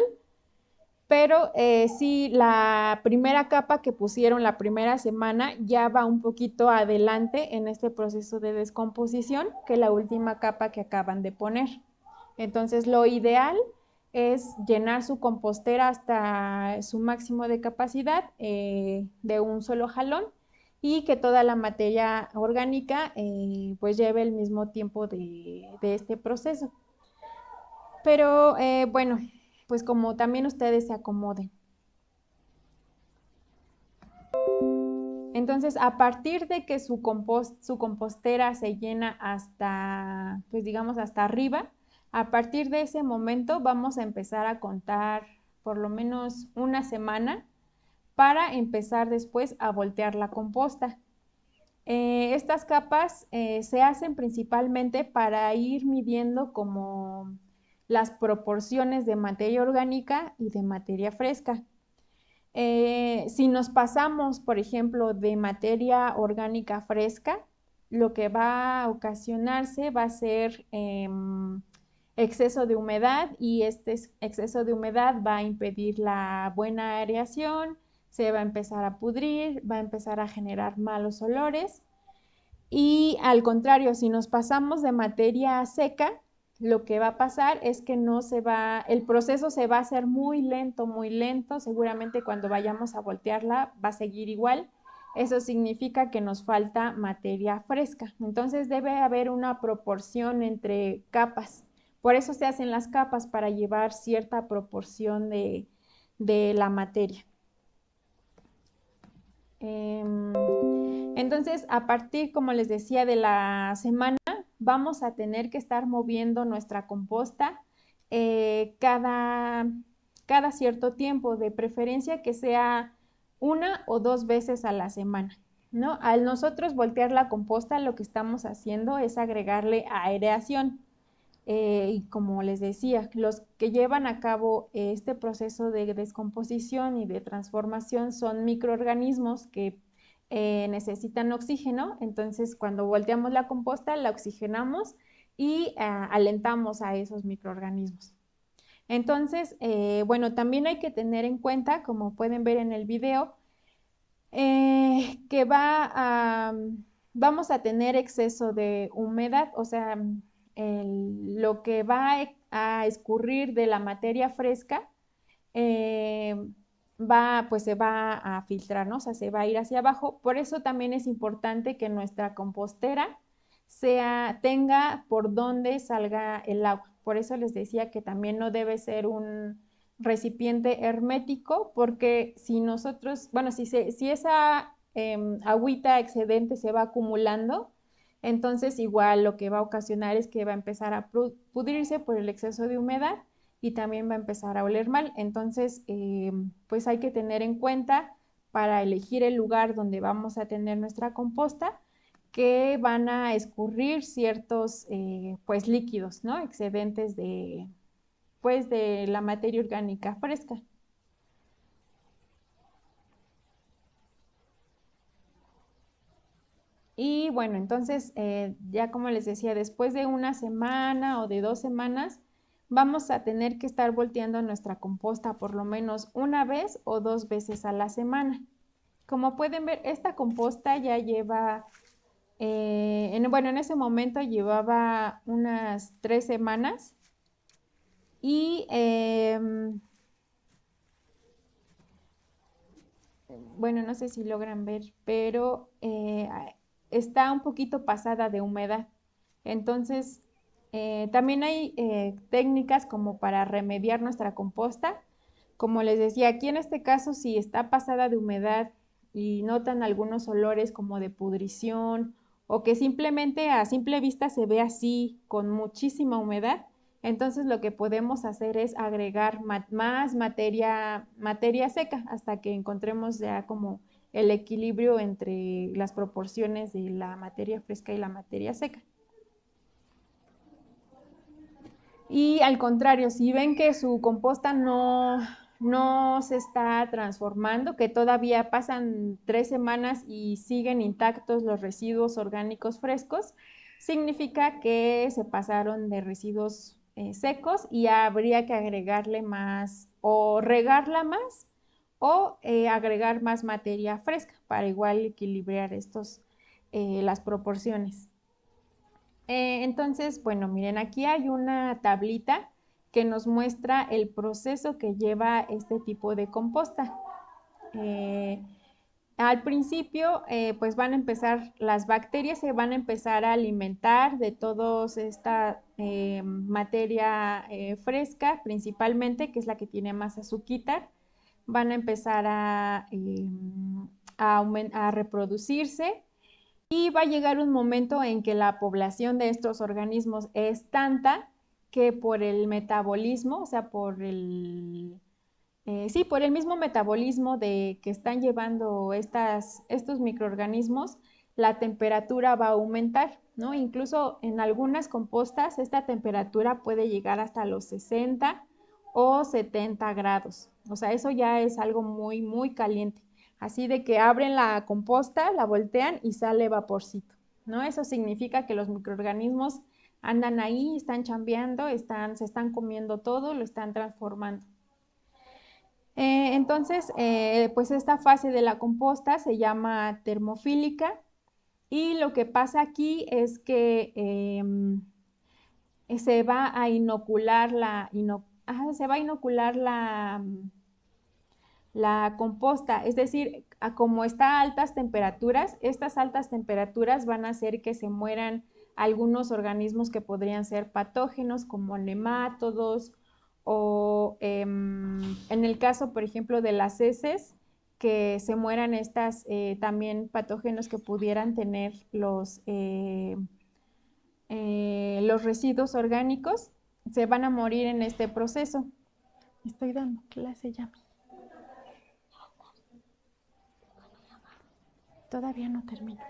pero sí la primera capa que pusieron la primera semana ya va un poquito adelante en este proceso de descomposición que la última capa que acaban de poner. Entonces, lo ideal es llenar su compostera hasta su máximo de capacidad de un solo jalón, y que toda la materia orgánica pues lleve el mismo tiempo de este proceso. Pero bueno, pues como también ustedes se acomoden. Entonces, a partir de que su compostera se llena hasta, pues digamos, hasta arriba, a partir de ese momento vamos a empezar a contar por lo menos una semana para empezar después a voltear la composta. Estas capas se hacen principalmente para ir midiendo como las proporciones de materia orgánica y de materia fresca. Si nos pasamos, por ejemplo, de materia orgánica fresca, lo que va a ocasionarse va a ser exceso de humedad, y este exceso de humedad va a impedir la buena aireación, se va a empezar a pudrir, va a empezar a generar malos olores. Y al contrario, si nos pasamos de materia seca, lo que va a pasar es que no se va, el proceso se va a hacer muy lento, seguramente cuando vayamos a voltearla va a seguir igual. Eso significa que nos falta materia fresca. Entonces debe haber una proporción entre capas. Por eso se hacen las capas, para llevar cierta proporción de la materia. Entonces, a partir, como les decía, de la semana, vamos a tener que estar moviendo nuestra composta cada cierto tiempo, de preferencia que sea una o dos veces a la semana, ¿no? Al nosotros voltear la composta, lo que estamos haciendo es agregarle aireación. Y como les decía, los que llevan a cabo este proceso de descomposición y de transformación son microorganismos que necesitan oxígeno. Entonces, cuando volteamos la composta, la oxigenamos y alentamos a esos microorganismos. Entonces, bueno, también hay que tener en cuenta, como pueden ver en el video, que vamos a tener exceso de humedad, o sea, lo que va a escurrir de la materia fresca eh, pues se va a filtrar, ¿no? O sea, se va a ir hacia abajo. Por eso también es importante que nuestra compostera tenga por donde salga el agua. Por eso les decía que también no debe ser un recipiente hermético, porque si nosotros, bueno, si esa agüita excedente se va acumulando, entonces igual lo que va a ocasionar es que va a empezar a pudrirse por el exceso de humedad y también va a empezar a oler mal. Entonces, pues hay que tener en cuenta para elegir el lugar donde vamos a tener nuestra composta que van a escurrir ciertos pues líquidos, ¿no? Excedentes pues de la materia orgánica fresca. Y bueno, entonces ya como les decía, después de una semana o de 2 semanas, vamos a tener que estar volteando nuestra composta por lo menos una vez o 2 veces a la semana. Como pueden ver, esta composta ya lleva, bueno, en ese momento llevaba unas 3 semanas y bueno, no sé si logran ver, pero está un poquito pasada de humedad. Entonces, también hay técnicas como para remediar nuestra composta. Como les decía, aquí en este caso, si está pasada de humedad y notan algunos olores como de pudrición o que simplemente a simple vista se ve así con muchísima humedad, entonces lo que podemos hacer es agregar más materia seca hasta que encontremos ya como el equilibrio entre las proporciones de la materia fresca y la materia seca. Y al contrario, si ven que su composta no se está transformando, que todavía pasan 3 semanas y siguen intactos los residuos orgánicos frescos, significa que se pasaron de residuos secos y habría que agregarle más o regarla más o agregar más materia fresca para igual equilibrar las proporciones. Entonces, bueno, miren, aquí hay una tablita que nos muestra el proceso que lleva este tipo de composta. Eh, Al principio, pues van a empezar, las bacterias se van a empezar a alimentar de toda esta materia fresca, principalmente, que es la que tiene más azuquitar. Van a empezar a reproducirse y va a llegar un momento en que la población de estos organismos es tanta que por el metabolismo, o sea, sí, por el mismo metabolismo que están llevando estos microorganismos, la temperatura va a aumentar, ¿no? Incluso en algunas compostas esta temperatura puede llegar hasta los 60 o 70 grados. O sea, eso ya es algo muy, muy caliente. Así de que abren la composta, la voltean y sale vaporcito, ¿no? Eso significa que los microorganismos andan ahí, están chambeando, se están comiendo todo, lo están transformando. Entonces, pues esta fase de la composta se llama termofílica y lo que pasa aquí es que se va a inocular se va a inocular la composta, es decir, como está a altas temperaturas, estas altas temperaturas van a hacer que se mueran algunos organismos que podrían ser patógenos como nemátodos o en el caso, por ejemplo, de las heces, que se mueran estas también patógenos que pudieran tener los residuos orgánicos, se van a morir en este proceso. Estoy dando clase ya. Todavía no termino.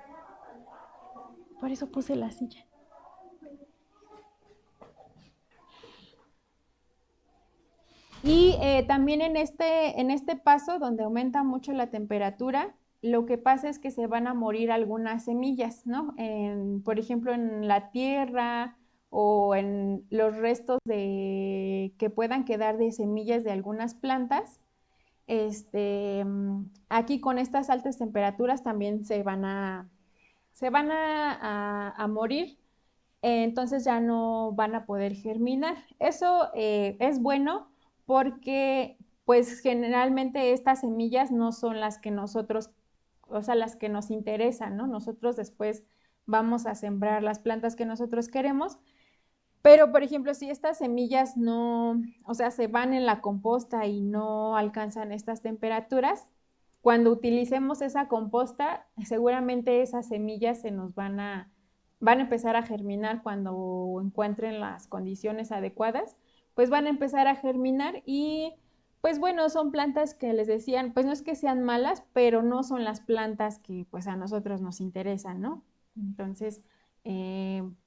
Por eso puse la silla. Y también en este paso, donde aumenta mucho la temperatura, lo que pasa es que se van a morir algunas semillas, ¿no? Por ejemplo, en la tierra o en los restos que puedan quedar de semillas de algunas plantas. aquí con estas altas temperaturas también se van a morir, entonces ya no van a poder germinar. Eso es bueno porque pues generalmente estas semillas no son las que nosotros, o sea, las que nos interesan, ¿no? Nosotros después vamos a sembrar las plantas que nosotros queremos, pero por ejemplo, si estas semillas no, o sea, se van en la composta y no alcanzan estas temperaturas, cuando utilicemos esa composta, seguramente esas semillas van a empezar a germinar cuando encuentren las condiciones adecuadas, pues van a empezar a germinar y pues bueno, son plantas que les decían, pues no es que sean malas, pero no son las plantas que pues a nosotros nos interesan, ¿no? Entonces,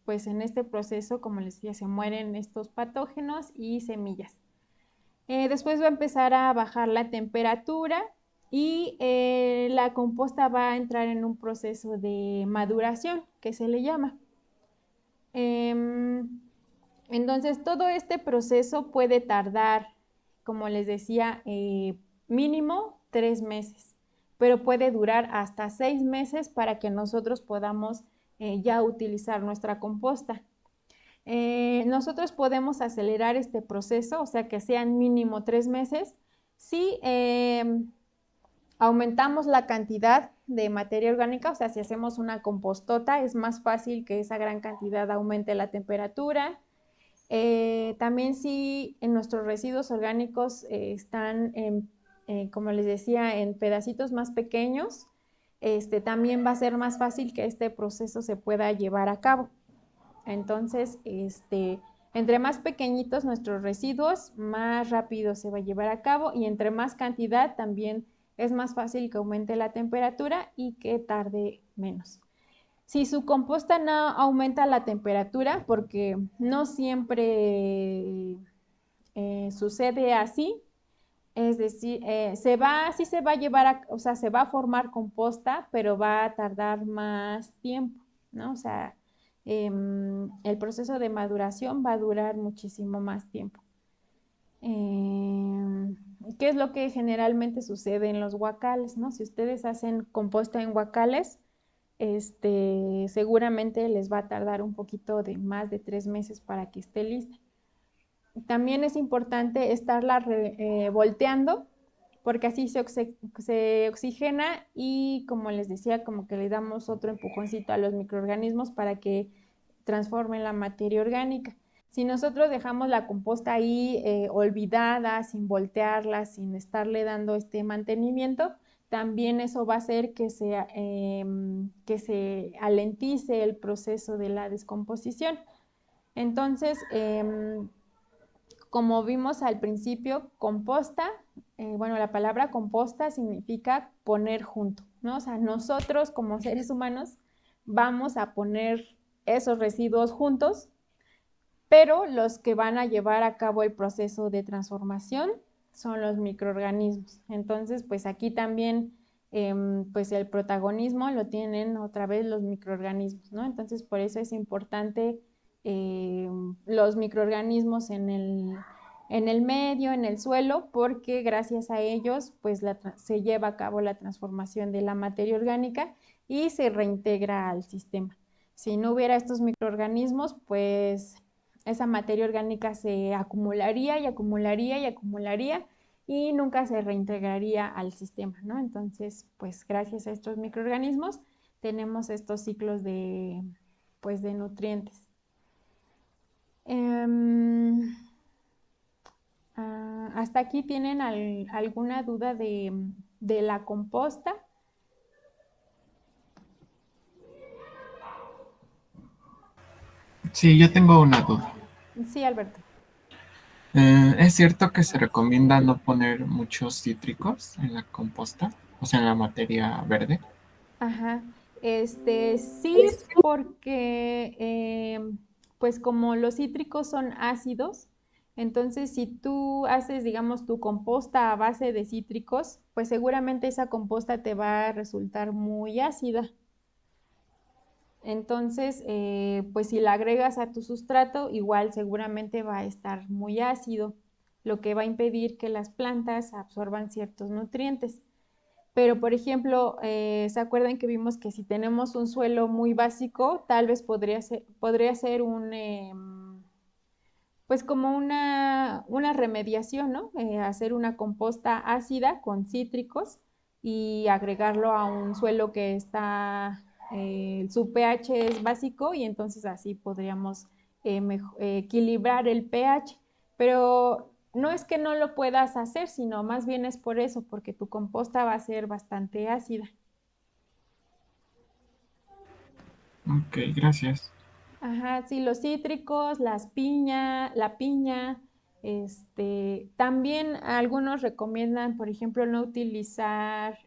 pues en este proceso, como les decía, se mueren estos patógenos y semillas. Después va a empezar a bajar la temperatura y la composta va a entrar en un proceso de maduración, que se le llama. Entonces, todo este proceso puede tardar, como les decía, mínimo 3 meses, pero puede durar hasta 6 meses para que nosotros podamos ya utilizar nuestra composta. Nosotros podemos acelerar este proceso, o sea que sean mínimo 3 meses, si aumentamos la cantidad de materia orgánica, o sea, si hacemos una compostota, es más fácil que esa gran cantidad aumente la temperatura. También si en nuestros residuos orgánicos están, como les decía, en pedacitos más pequeños, también va a ser más fácil que este proceso se pueda llevar a cabo. Entonces, entre más pequeñitos nuestros residuos, más rápido se va a llevar a cabo y entre más cantidad también es más fácil que aumente la temperatura y que tarde menos. Si su composta no aumenta la temperatura, porque no siempre sucede así, es decir, sí se va a llevar, o sea, se va a formar composta, pero va a tardar más tiempo, ¿no? O sea, el proceso de maduración va a durar muchísimo más tiempo. ¿Qué es lo que generalmente sucede en los huacales, no? Si ustedes hacen composta en huacales, seguramente les va a tardar un poquito de más de 3 meses para que esté lista. También es importante estarla volteando porque así se oxigena y como les decía, como que le damos otro empujoncito a los microorganismos para que transformen la materia orgánica. Si nosotros dejamos la composta ahí olvidada, sin voltearla, sin estarle dando este mantenimiento, también eso va a hacer que se alentice el proceso de la descomposición. Entonces, como vimos al principio, composta, bueno, la palabra composta significa poner junto, ¿no? O sea, nosotros como seres humanos vamos a poner esos residuos juntos, pero los que van a llevar a cabo el proceso de transformación son los microorganismos. Entonces, pues aquí también, pues el protagonismo lo tienen otra vez los microorganismos, ¿no? Entonces, por eso es importante los microorganismos en el medio, en el suelo, porque gracias a ellos, pues se lleva a cabo la transformación de la materia orgánica y se reintegra al sistema. Si no hubiera estos microorganismos, pues esa materia orgánica se acumularía y acumularía y acumularía y nunca se reintegraría al sistema, ¿no? Entonces, pues gracias a estos microorganismos tenemos estos ciclos pues, de nutrientes. ¿Hasta aquí tienen alguna duda de la composta?
Sí, yo tengo una duda.
Sí, Alberto.
¿Es cierto que se recomienda no poner muchos cítricos en la composta? O sea, en la materia verde.
Ajá, sí, porque pues como los cítricos son ácidos, entonces si tú haces, digamos, tu composta a base de cítricos, pues seguramente esa composta te va a resultar muy ácida. Entonces, pues si la agregas a tu sustrato, igual seguramente va a estar muy ácido. lo que va a impedir que las plantas absorban ciertos nutrientes. Pero, por ejemplo, ¿se acuerdan que vimos que si tenemos un suelo muy básico, tal vez podría ser pues como una remediación, ¿no? Hacer una composta ácida con cítricos y agregarlo a un suelo que está, su pH es básico y entonces así podríamos equilibrar el pH. Pero no es que no lo puedas hacer, sino más bien es por eso, porque tu composta va a ser bastante ácida.
Ok, gracias.
Ajá, sí, los cítricos, la piña, también algunos recomiendan, por ejemplo, no utilizar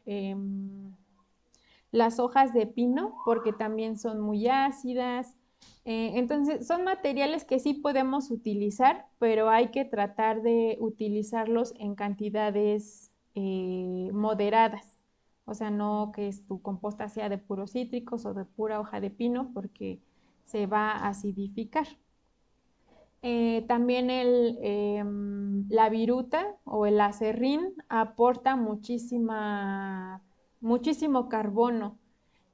las hojas de pino porque también son muy ácidas. Entonces, son materiales que sí podemos utilizar, pero hay que tratar de utilizarlos en cantidades moderadas. O sea, no que tu composta sea de puros cítricos o de pura hoja de pino porque se va a acidificar. También la viruta o el acerrín aporta muchísimo carbono.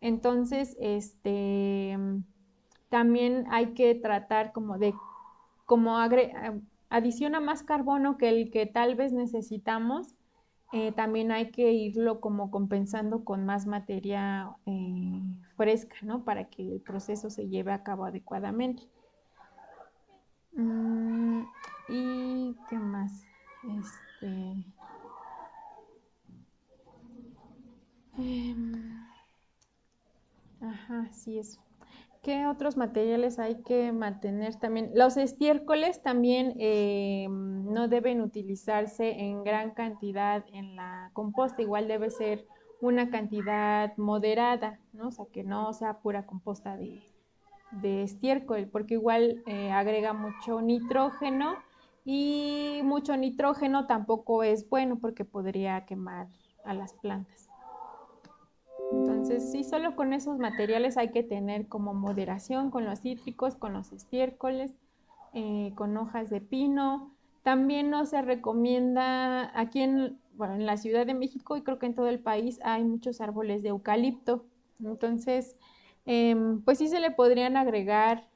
Entonces, también hay que tratar como adiciona más carbono que el que tal vez necesitamos, también hay que irlo como compensando con más materia fresca, ¿no? Para que el proceso se lleve a cabo adecuadamente. Mm, ¿Y qué más? Este, em, ajá, sí, eso. ¿Qué otros materiales hay que mantener también? Los estiércoles también no deben utilizarse en gran cantidad en la composta, igual debe ser una cantidad moderada, ¿no? O sea, que no sea pura composta de estiércol, porque igual agrega mucho nitrógeno y mucho nitrógeno tampoco es bueno porque podría quemar a las plantas. Entonces, sí, solo con esos materiales hay que tener como moderación con los cítricos, con los estiércoles, con hojas de pino. También no se recomienda, bueno, en la Ciudad de México y creo que en todo el país hay muchos árboles de eucalipto. Entonces, pues sí se le podrían agregar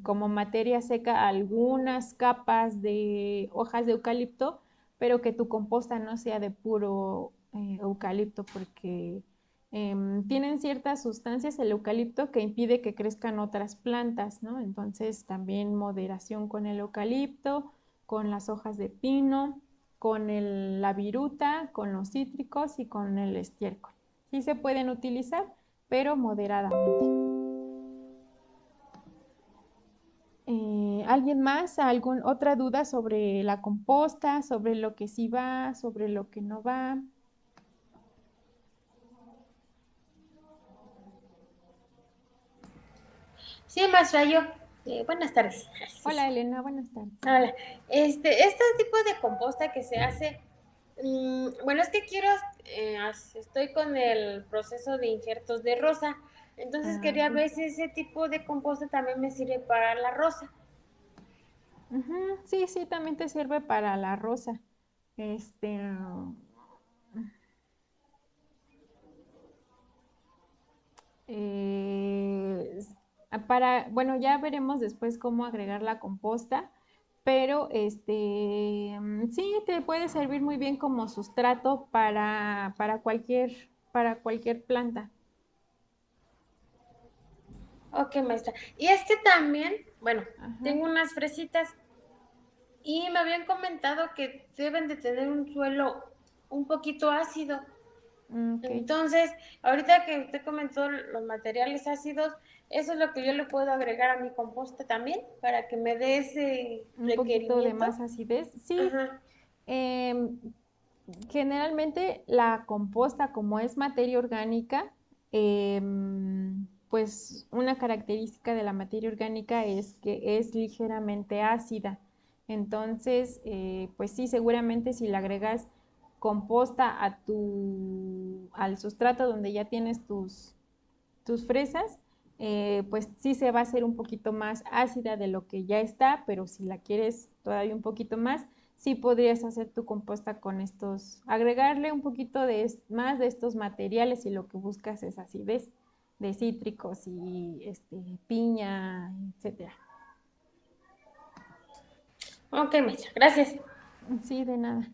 como materia seca algunas capas de hojas de eucalipto, pero que tu composta no sea de puro eucalipto porque tienen ciertas sustancias el eucalipto que impide que crezcan otras plantas, ¿no? Entonces también moderación con el eucalipto, con las hojas de pino, con la viruta, con los cítricos y con el estiércol. Sí se pueden utilizar, pero moderadamente. ¿Alguien más? ¿Otra duda sobre la composta, sobre lo que sí va, sobre lo que no va?
Sí, maestra, yo. Buenas tardes. Ay, sí, sí.
Hola Elena, buenas tardes.
Hola. Este tipo de composta que se hace, bueno, es que quiero, estoy con el proceso de injertos de rosa, entonces
Ah,
quería
ok.
ver si ese tipo de composta también me sirve para la rosa.
Ujú, sí, sí, también te sirve para la rosa. Este, eh, bueno, ya veremos después cómo agregar la composta, pero sí, te puede servir muy bien como sustrato para cualquier planta.
Ok, maestra. Y es que también, bueno,
Ajá.
tengo unas fresitas y me habían comentado que deben de tener un suelo un poquito ácido.
Ok.
Entonces, ahorita que usted comentó los materiales ácidos, eso es lo que yo le puedo agregar a mi composta también para que me dé ese
Un poquito de
requerimiento.
más acidez. Sí,
Ajá.
em, generalmente la composta, como es materia orgánica, pues una característica de la materia orgánica es que es ligeramente ácida. Entonces, pues sí, seguramente si le agregas composta al sustrato donde ya tienes tus fresas, pues sí se va a hacer un poquito más ácida de lo que ya está, pero si la quieres todavía un poquito más, sí podrías hacer tu composta con estos, agregarle un poquito más de estos materiales si lo que buscas es acidez de cítricos y piña, etcétera.
Ok, maestra, gracias.
Sí, de nada.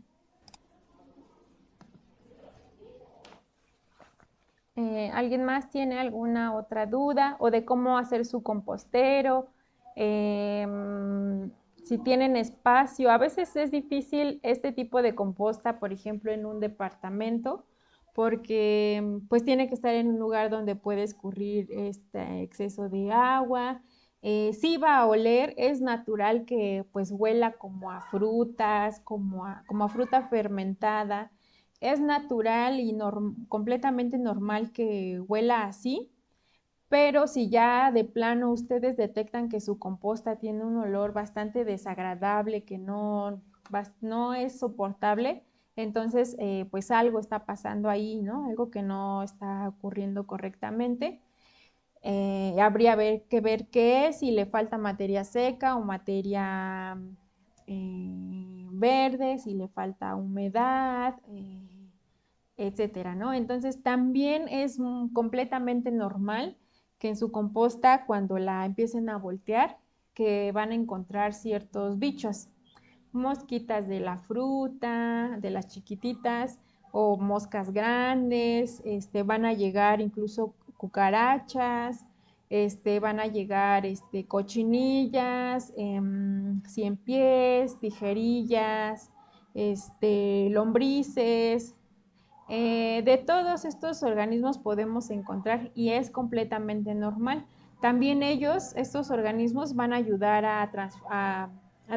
¿Alguien más tiene alguna otra duda o de cómo hacer su compostero? Si tienen espacio, a veces es difícil este tipo de composta, por ejemplo, en un departamento, porque pues tiene que estar en un lugar donde puede escurrir este exceso de agua. Sí va a oler, es natural que pues huela como a frutas, como a fruta fermentada. Es natural y completamente normal que huela así, pero si ya de plano ustedes detectan que su composta tiene un olor bastante desagradable, que no es soportable, entonces pues algo está pasando ahí, ¿no? Algo que no está ocurriendo correctamente. Habría que ver qué es, si le falta materia seca o materia verde, si le falta humedad, etcétera, ¿no? Entonces también es completamente normal que en su composta, cuando la empiecen a voltear, que van a encontrar ciertos bichos, mosquitas de la fruta, de las chiquititas, o moscas grandes, van a llegar incluso cucarachas, van a llegar cochinillas, cien pies, tijerillas, lombrices, de todos estos organismos podemos encontrar y es completamente normal. También estos organismos van a ayudar a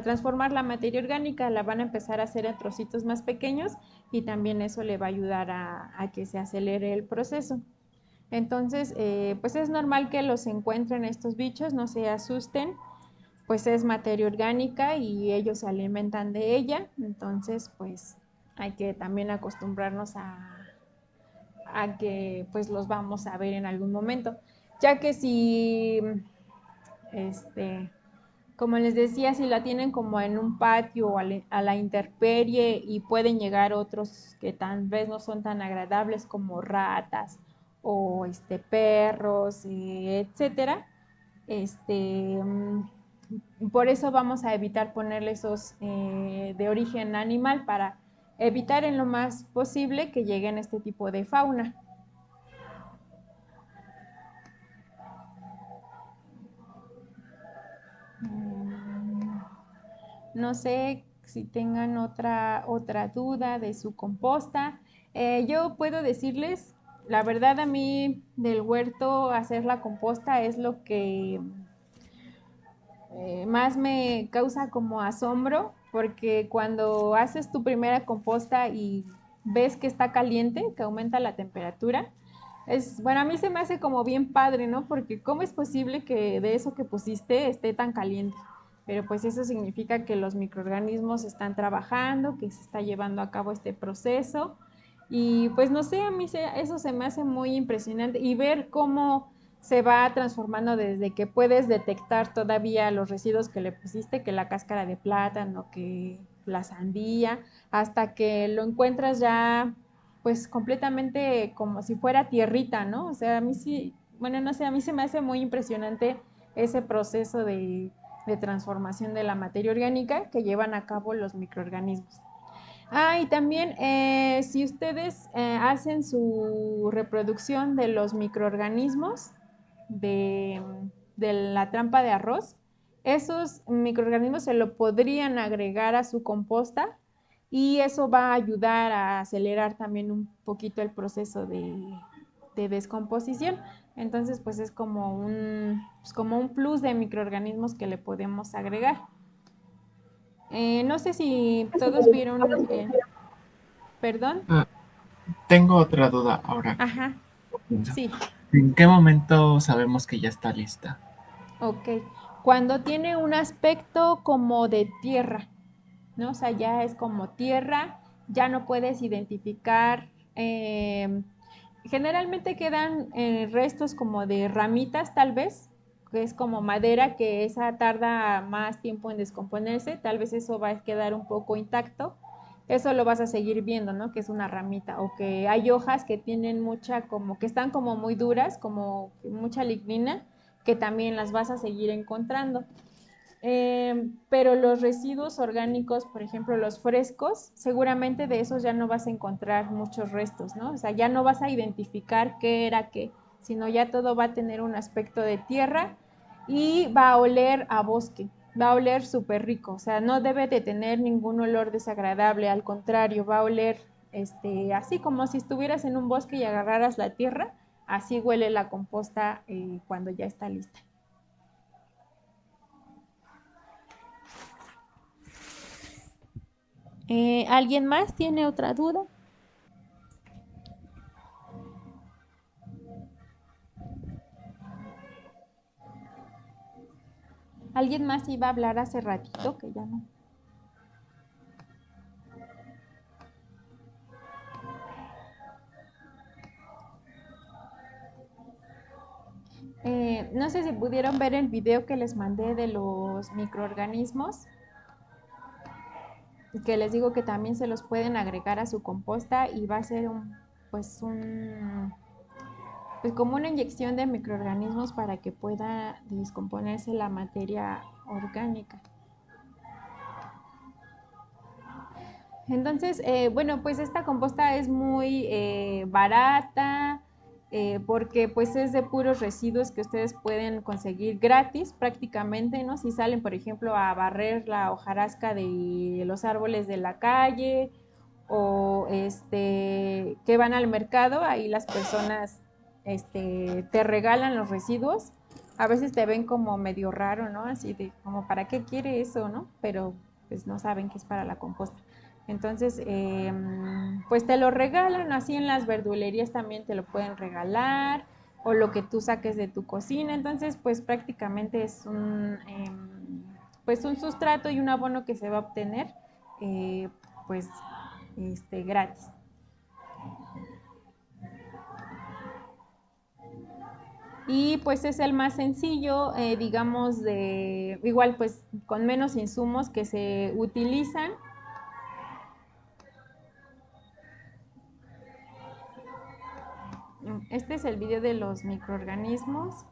transformar la materia orgánica, la van a empezar a hacer en trocitos más pequeños y también eso le va a ayudar a que se acelere el proceso. Entonces, pues es normal que los encuentren estos bichos, no se asusten, pues es materia orgánica y ellos se alimentan de ella, entonces pues hay que también acostumbrarnos a que pues los vamos a ver en algún momento, ya que si, este, como les decía, si la tienen como en un patio o a la intemperie y pueden llegar otros que tal vez no son tan agradables como ratas o perros, etcétera, este, por eso vamos a evitar ponerle esos de origen animal para evitar en lo más posible que lleguen este tipo de fauna. No sé si tengan otra duda de su composta. Yo puedo decirles, la verdad a mí del huerto hacer la composta es lo que más me causa como asombro, porque cuando haces tu primera composta y ves que está caliente, que aumenta la temperatura, bueno, a mí se me hace como bien padre, ¿no? Porque ¿cómo es posible que de eso que pusiste esté tan caliente? Pero pues eso significa que los microorganismos están trabajando, que se está llevando a cabo este proceso. Y pues no sé, a mí eso se me hace muy impresionante y ver cómo se va transformando desde que puedes detectar todavía los residuos que le pusiste, que la cáscara de plátano, que la sandía, hasta que lo encuentras ya pues completamente como si fuera tierrita, ¿no? O sea, a mí sí, bueno, no sé, a mí se me hace muy impresionante ese proceso de transformación de la materia orgánica que llevan a cabo los microorganismos. Ah, y también si ustedes hacen su reproducción de los microorganismos de, de la trampa de arroz, esos microorganismos se lo podrían agregar a su composta y eso va a ayudar a acelerar también un poquito el proceso de descomposición. Entonces, pues es como un plus de microorganismos que le podemos agregar. No sé si todos vieron, perdón.
Ah, tengo otra duda ahora que
Ajá,
pienso.
sí,
¿En qué momento sabemos que ya está lista?
ok. Cuando tiene un aspecto como de tierra, ¿no? O sea, ya es como tierra, ya no puedes identificar. Generalmente quedan restos como de ramitas, tal vez, que es como madera, que esa tarda más tiempo en descomponerse, tal vez eso va a quedar un poco intacto. Eso lo vas a seguir viendo, ¿no? Que es una ramita, o que hay hojas que tienen mucha, como que están como muy duras, como mucha lignina, que también las vas a seguir encontrando. Pero los residuos orgánicos, por ejemplo, los frescos, seguramente de esos ya no vas a encontrar muchos restos, ¿no? O sea, ya no vas a identificar qué era qué, sino ya todo va a tener un aspecto de tierra y va a oler a bosque, va a oler súper rico, o sea, no debe de tener ningún olor desagradable, al contrario, va a oler así como si estuvieras en un bosque y agarraras la tierra, así huele la composta cuando ya está lista. ¿Alguien más tiene otra duda? ¿Alguien más iba a hablar hace ratito que ya no? No sé si pudieron ver el video que les mandé de los microorganismos, que les digo que también se los pueden agregar a su composta y va a ser pues como una inyección de microorganismos para que pueda descomponerse la materia orgánica. Entonces, bueno, pues esta composta es muy barata porque pues es de puros residuos que ustedes pueden conseguir gratis prácticamente, ¿no? Si salen, por ejemplo, a barrer la hojarasca de los árboles de la calle o que van al mercado, ahí las personas te regalan los residuos. A veces te ven como medio raro, ¿no? Así de como, ¿para qué quiere eso, no? Pero pues no saben que es para la composta. Entonces, pues te lo regalan, así en las verdulerías también te lo pueden regalar, o lo que tú saques de tu cocina. Entonces, pues prácticamente es pues un sustrato y un abono que se va a obtener, eh, pues, gratis. Y pues es el más sencillo, digamos, igual pues con menos insumos que se utilizan. Este es el video de los microorganismos.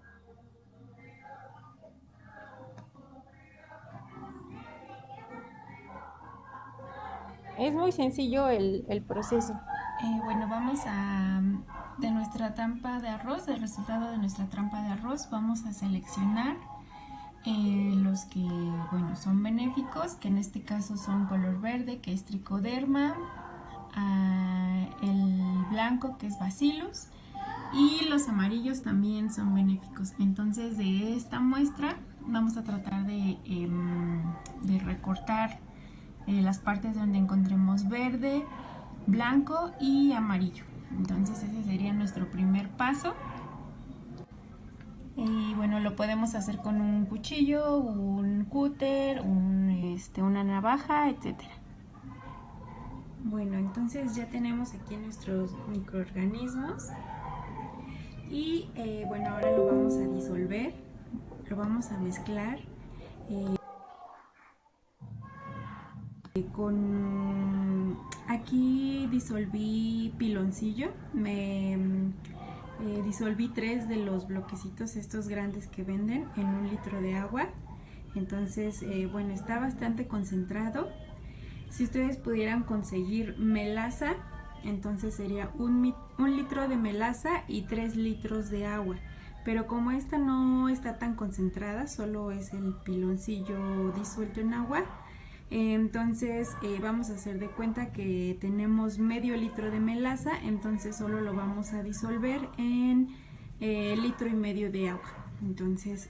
Es muy sencillo el proceso.
Bueno, de nuestra trampa de arroz, del resultado de nuestra trampa de arroz, vamos a seleccionar los que, bueno, son benéficos, que en este caso son color verde, que es tricoderma, el blanco, que es bacillus, y los amarillos también son benéficos. Entonces, de esta muestra vamos a tratar de recortar las partes donde encontremos verde, blanco y amarillo. Entonces ese sería nuestro primer paso. Y bueno, lo podemos hacer con un cuchillo, un cúter, una navaja, etcétera. Bueno, entonces ya tenemos aquí nuestros microorganismos y bueno, ahora lo vamos a disolver, lo vamos a mezclar aquí disolví piloncillo, disolví 3 de los bloquecitos estos grandes que venden en 1 litro de agua. Entonces, bueno, está bastante concentrado. Si ustedes pudieran conseguir melaza, entonces sería 1 litro de melaza y 3 litros de agua. Pero como esta no está tan concentrada, solo es el piloncillo disuelto en agua, entonces vamos a hacer de cuenta que tenemos medio litro de melaza, entonces solo lo vamos a disolver en litro y medio de agua. Entonces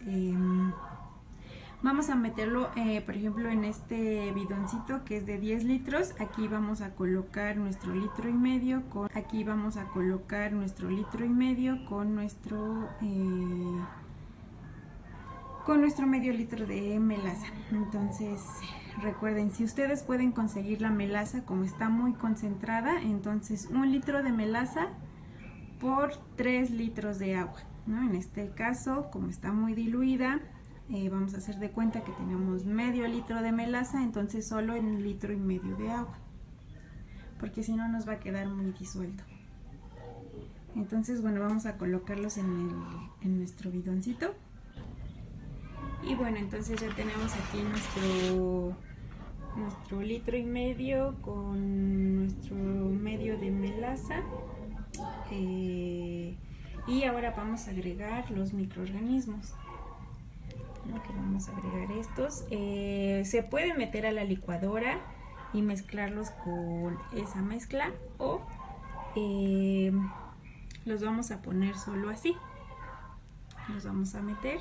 vamos a meterlo, por ejemplo, en este bidoncito que es de 10 litros. Aquí vamos a colocar nuestro litro y medio, aquí vamos a colocar nuestro litro y medio con nuestro medio litro de melaza. Entonces recuerden, si ustedes pueden conseguir la melaza, como está muy concentrada, entonces 1 litro de melaza por 3 litros de agua. ¿no? En este caso, como está muy diluida, vamos a hacer de cuenta que tenemos medio litro de melaza, entonces solo en 1,5 litros de agua, porque si no nos va a quedar muy disuelto. Entonces, bueno, vamos a colocarlos en nuestro bidoncito. Y bueno, entonces ya tenemos aquí nuestro 1,5 litros con nuestro medio de melaza. Y ahora vamos a agregar los microorganismos. Que vamos a agregar estos. Se puede meter a la licuadora y mezclarlos con esa mezcla, o los vamos a poner solo así. Los vamos a meter.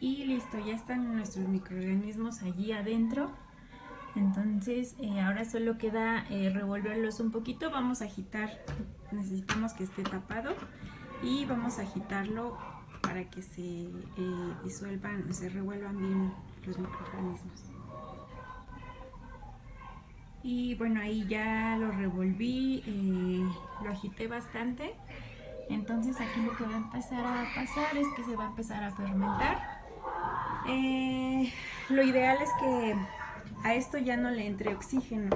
Y listo, ya están nuestros microorganismos allí adentro. Entonces ahora solo queda revolverlos un poquito. Vamos a agitar, necesitamos que esté tapado, y vamos a agitarlo para que se disuelvan, se revuelvan bien los microorganismos. Y bueno, ahí ya lo revolví, lo agité bastante. Entonces aquí lo que va a empezar a pasar es que se va a empezar a fermentar. Lo ideal es que a esto ya no le entre oxígeno.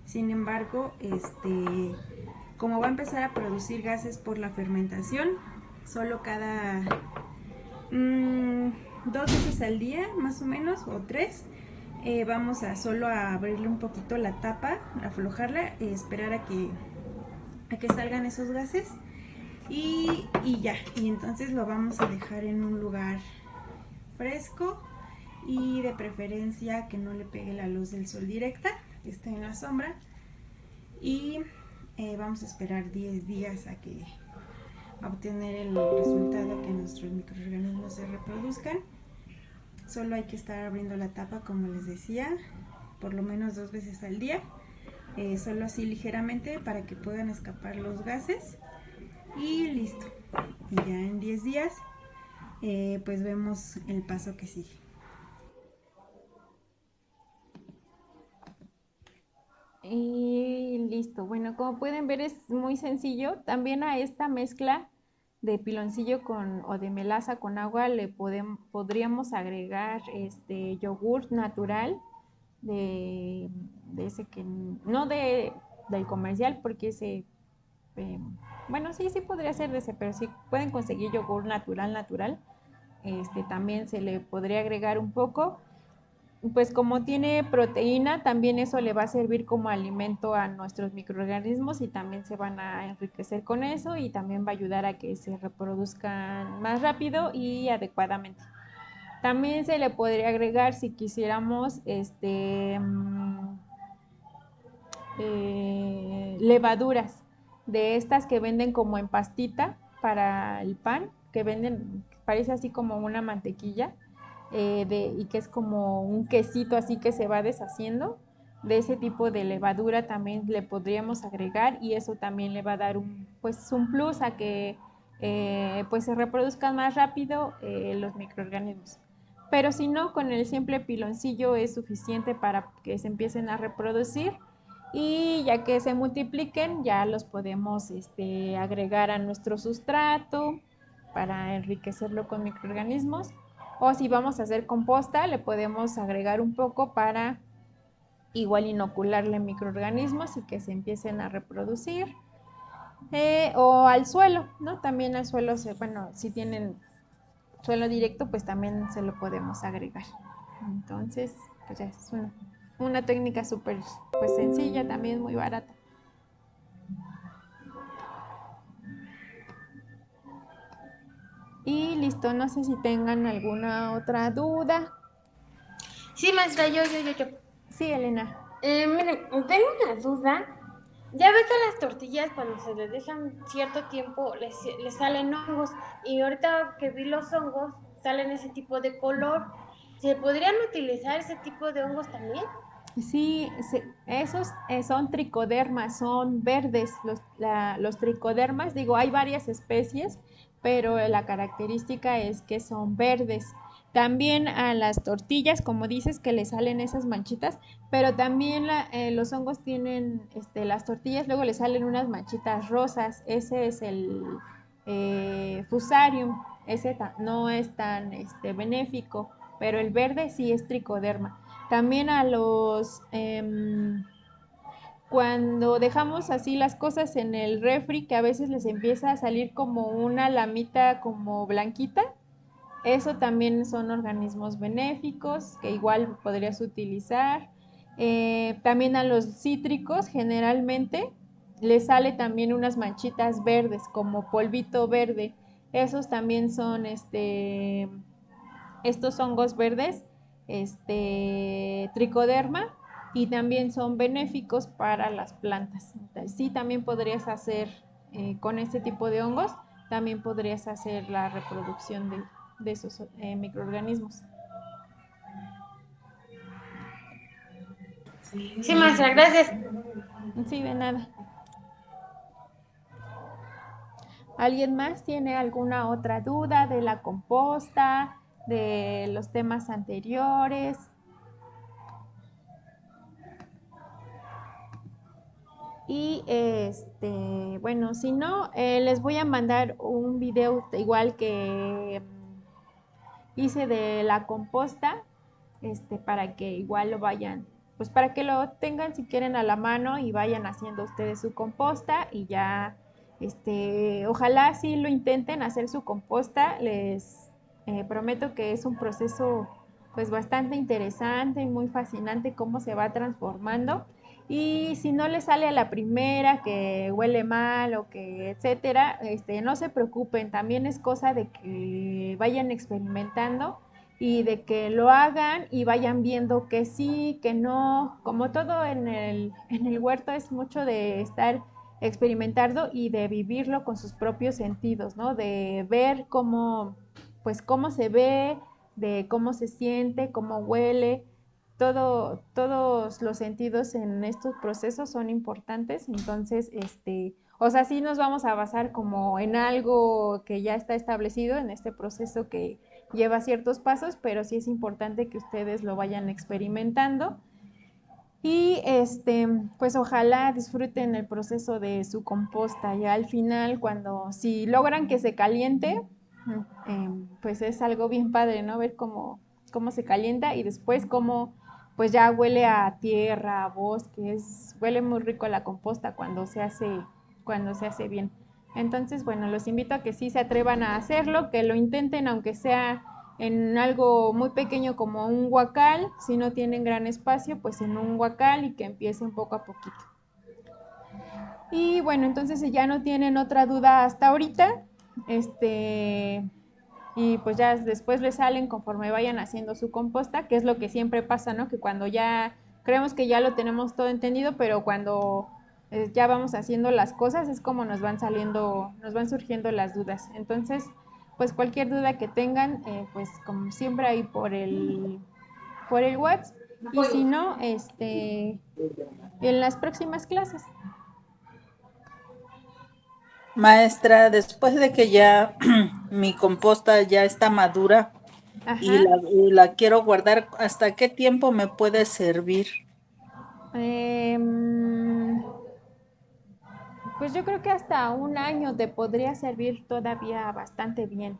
Sin embargo, como va a empezar a producir gases por la fermentación, solo cada 2 veces al día, más o menos, o 3, vamos a solo a abrirle un poquito la tapa, aflojarla, esperar a que salgan esos gases, y ya. Y entonces lo vamos a dejar en un lugar fresco, y de preferencia que no le pegue la luz del sol directa, que esté en la sombra. Y vamos a esperar 10 días a obtener el resultado, que nuestros microorganismos se reproduzcan. Solo hay que estar abriendo la tapa, como les decía, por lo menos 2 veces al día, solo así ligeramente para que puedan escapar los gases. Y listo. Y ya en 10 días pues vemos el paso que sigue.
Y listo. Bueno, como pueden ver, es muy sencillo. También a esta mezcla de piloncillo o de melaza con agua le podríamos agregar yogur natural de ese que no del comercial, porque ese bueno, sí podría ser de ese, pero si pueden conseguir yogur natural, también se le podría agregar un poco. Pues como tiene proteína, también eso le va a servir como alimento a nuestros microorganismos, y también se van a enriquecer con eso, y también va a ayudar a que se reproduzcan más rápido y adecuadamente. También se le podría agregar, si quisiéramos, levaduras de estas que venden como en pastita para el pan, que venden, parece así como una mantequilla, y que es como un quesito así que se va deshaciendo. De ese tipo de levadura también le podríamos agregar, y eso también le va a dar un plus a que pues se reproduzcan más rápido los microorganismos. Pero si no, con el simple piloncillo es suficiente para que se empiecen a reproducir, y ya que se multipliquen ya los podemos agregar a nuestro sustrato para enriquecerlo con microorganismos, o si vamos a hacer composta le podemos agregar un poco para igual inocularle microorganismos y que se empiecen a reproducir, o al suelo, ¿no? También al suelo, bueno, si tienen suelo directo, pues también se lo podemos agregar. Entonces, pues ya es una técnica súper pues sencilla, también muy barata. Y listo, no sé si tengan alguna otra duda.
Sí, maestra, yo.
Sí, Elena.
Miren, tengo una duda. Ya ve que las tortillas, cuando se les dejan cierto tiempo, les salen hongos. Y ahorita que vi los hongos, salen ese tipo de color. ¿Se podrían utilizar ese tipo de hongos también?
Sí, esos son tricodermas, son verdes. Los tricodermas, digo, hay varias especies, pero la característica es que son verdes. También a las tortillas, como dices, que le salen esas manchitas, pero también los hongos tienen, las tortillas, luego le salen unas manchitas rosas. Ese es el fusarium. Ese no es tan benéfico, pero el verde sí es tricoderma. También cuando dejamos así las cosas en el refri, que a veces les empieza a salir como una lamita como blanquita, eso también son organismos benéficos que igual podrías utilizar. También a los cítricos generalmente les sale también unas manchitas verdes como polvito verde. Esos también son estos hongos verdes, tricoderma, y también son benéficos para las plantas. Entonces, sí, también podrías hacer con este tipo de hongos, también podrías hacer la reproducción de esos microorganismos.
Sí, maestra, gracias.
Sí, de nada. ¿Alguien más tiene alguna otra duda de la composta, de los temas anteriores? Y bueno, si no, les voy a mandar un video igual que hice de la composta, para que igual lo vayan, pues para que lo tengan si quieren a la mano y vayan haciendo ustedes su composta y ya, ojalá sí lo intenten hacer su composta. Les prometo que es un proceso pues bastante interesante y muy fascinante cómo se va transformando. Y si no les sale a la primera, que huele mal o que etcétera, no se preocupen, también es cosa de que vayan experimentando y de que lo hagan y vayan viendo que sí, que no. Como todo en el huerto es mucho de estar experimentando y de vivirlo con sus propios sentidos, ¿no? De ver cómo se ve, de cómo se siente, cómo huele. Todos los sentidos en estos procesos son importantes. Entonces, o sea, sí nos vamos a basar como en algo que ya está establecido en este proceso que lleva ciertos pasos, pero sí es importante que ustedes lo vayan experimentando. Y pues ojalá disfruten el proceso de su composta. Ya al final, si logran que se caliente, pues es algo bien padre, ¿no? Ver cómo se calienta y después cómo pues ya huele a tierra, a bosque. Huele muy rico la composta cuando se hace bien. Entonces, bueno, los invito a que sí se atrevan a hacerlo, que lo intenten aunque sea en algo muy pequeño como un huacal. Si no tienen gran espacio, pues en un huacal, y que empiecen poco a poquito. Y bueno, entonces si ya no tienen otra duda hasta ahorita, y pues ya después les salen conforme vayan haciendo su composta, que es lo que siempre pasa, ¿no? Que cuando ya creemos que ya lo tenemos todo entendido, pero cuando ya vamos haciendo las cosas es como nos van surgiendo las dudas. Entonces, pues cualquier duda que tengan, pues como siempre ahí por el WhatsApp, y si no, en las próximas clases.
Maestra, después de que ya mi composta ya está madura y
Ajá.
la quiero guardar, ¿hasta qué tiempo me puede servir?
Pues yo creo que hasta un año te podría servir todavía bastante bien.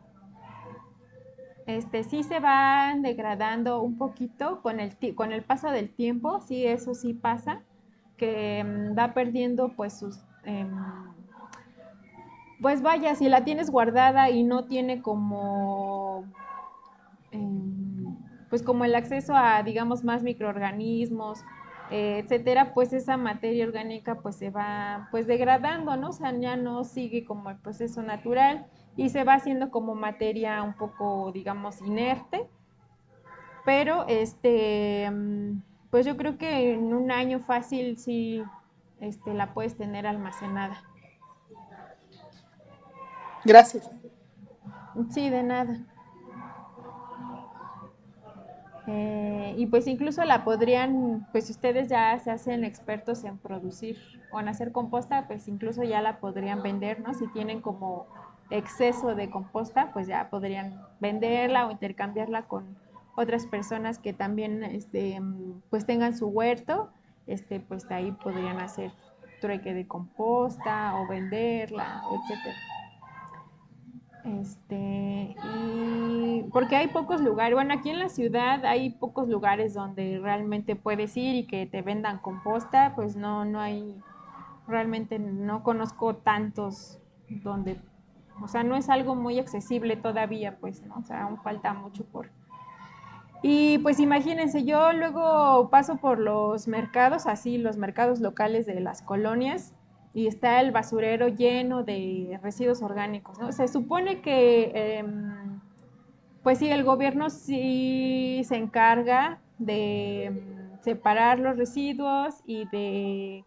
Sí se van degradando un poquito con el paso del tiempo. Sí, eso sí pasa, que va perdiendo pues pues vaya, si la tienes guardada y no tiene pues como el acceso a, digamos, más microorganismos, etcétera, pues esa materia orgánica pues se va pues degradando, ¿no? O sea, ya no sigue como el proceso natural y se va haciendo como materia un poco, digamos, inerte. Pero pues yo creo que en un año fácil sí la puedes tener almacenada.
Gracias.
Sí, de nada. Y pues incluso la podrían, pues si ustedes ya se hacen expertos en producir o en hacer composta, pues incluso ya la podrían vender, ¿no? Si tienen como exceso de composta, pues ya podrían venderla o intercambiarla con otras personas que también, pues tengan su huerto, pues de ahí podrían hacer trueque de composta o venderla, etcétera. Y porque hay pocos lugares, bueno, aquí en la ciudad hay pocos lugares donde realmente puedes ir y que te vendan composta, pues no hay, realmente no conozco tantos donde, o sea, no es algo muy accesible todavía, pues, ¿no? O sea, aún falta mucho por. Y pues imagínense, yo luego paso por los mercados, así, los mercados locales de las colonias, y está el basurero lleno de residuos orgánicos, ¿no? Se supone que, pues sí, el gobierno sí se encarga de separar los residuos y de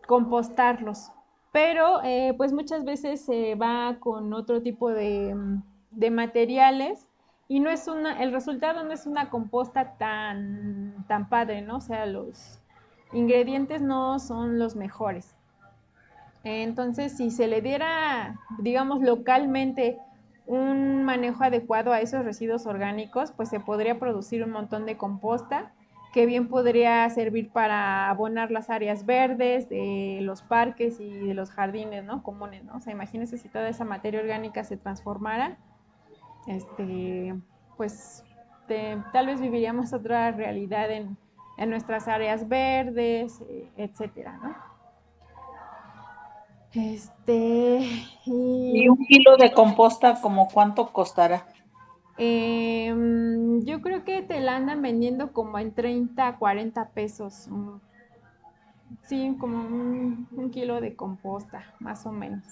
compostarlos, pero pues muchas veces se va con otro tipo de materiales y no es el resultado no es una composta tan padre, ¿no? O sea, los ingredientes no son los mejores. Entonces, si se le diera, digamos, localmente un manejo adecuado a esos residuos orgánicos, pues se podría producir un montón de composta que bien podría servir para abonar las áreas verdes de los parques y de los jardines, ¿no? Comunes, ¿no? O sea, imagínense si toda esa materia orgánica se transformara, pues tal vez viviríamos otra realidad en nuestras áreas verdes, etcétera, ¿no?
Y
Y
un kilo de composta, ¿como cuánto costará?
yo creo que te la andan vendiendo como en 30 a 40 pesos. Sí, como un kilo de composta, más o menos.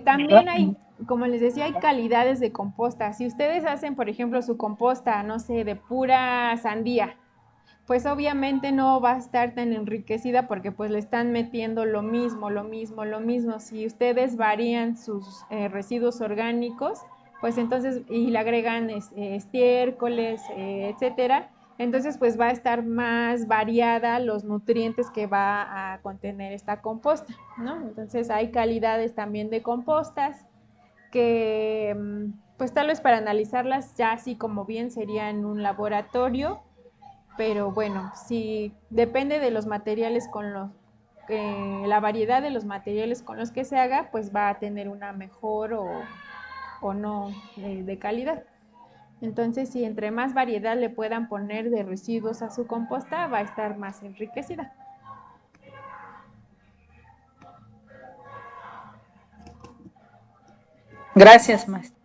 También hay, como les decía, hay calidades de composta. Si ustedes hacen, por ejemplo, su composta, no sé, de pura sandía, pues obviamente no va a estar tan enriquecida porque pues le están metiendo lo mismo, lo mismo, lo mismo. Si ustedes varían sus residuos orgánicos, pues entonces, y le agregan estiércoles, etcétera, entonces pues va a estar más variada los nutrientes que va a contener esta composta, ¿no? Entonces hay calidades también de compostas que pues tal vez para analizarlas ya así como bien sería en un laboratorio, pero bueno, si depende de los materiales con los la variedad de los materiales con los que se haga, pues va a tener una mejor o no de calidad. Entonces, si entre más variedad le puedan poner de residuos a su composta, va a estar más enriquecida.
Gracias, maestra.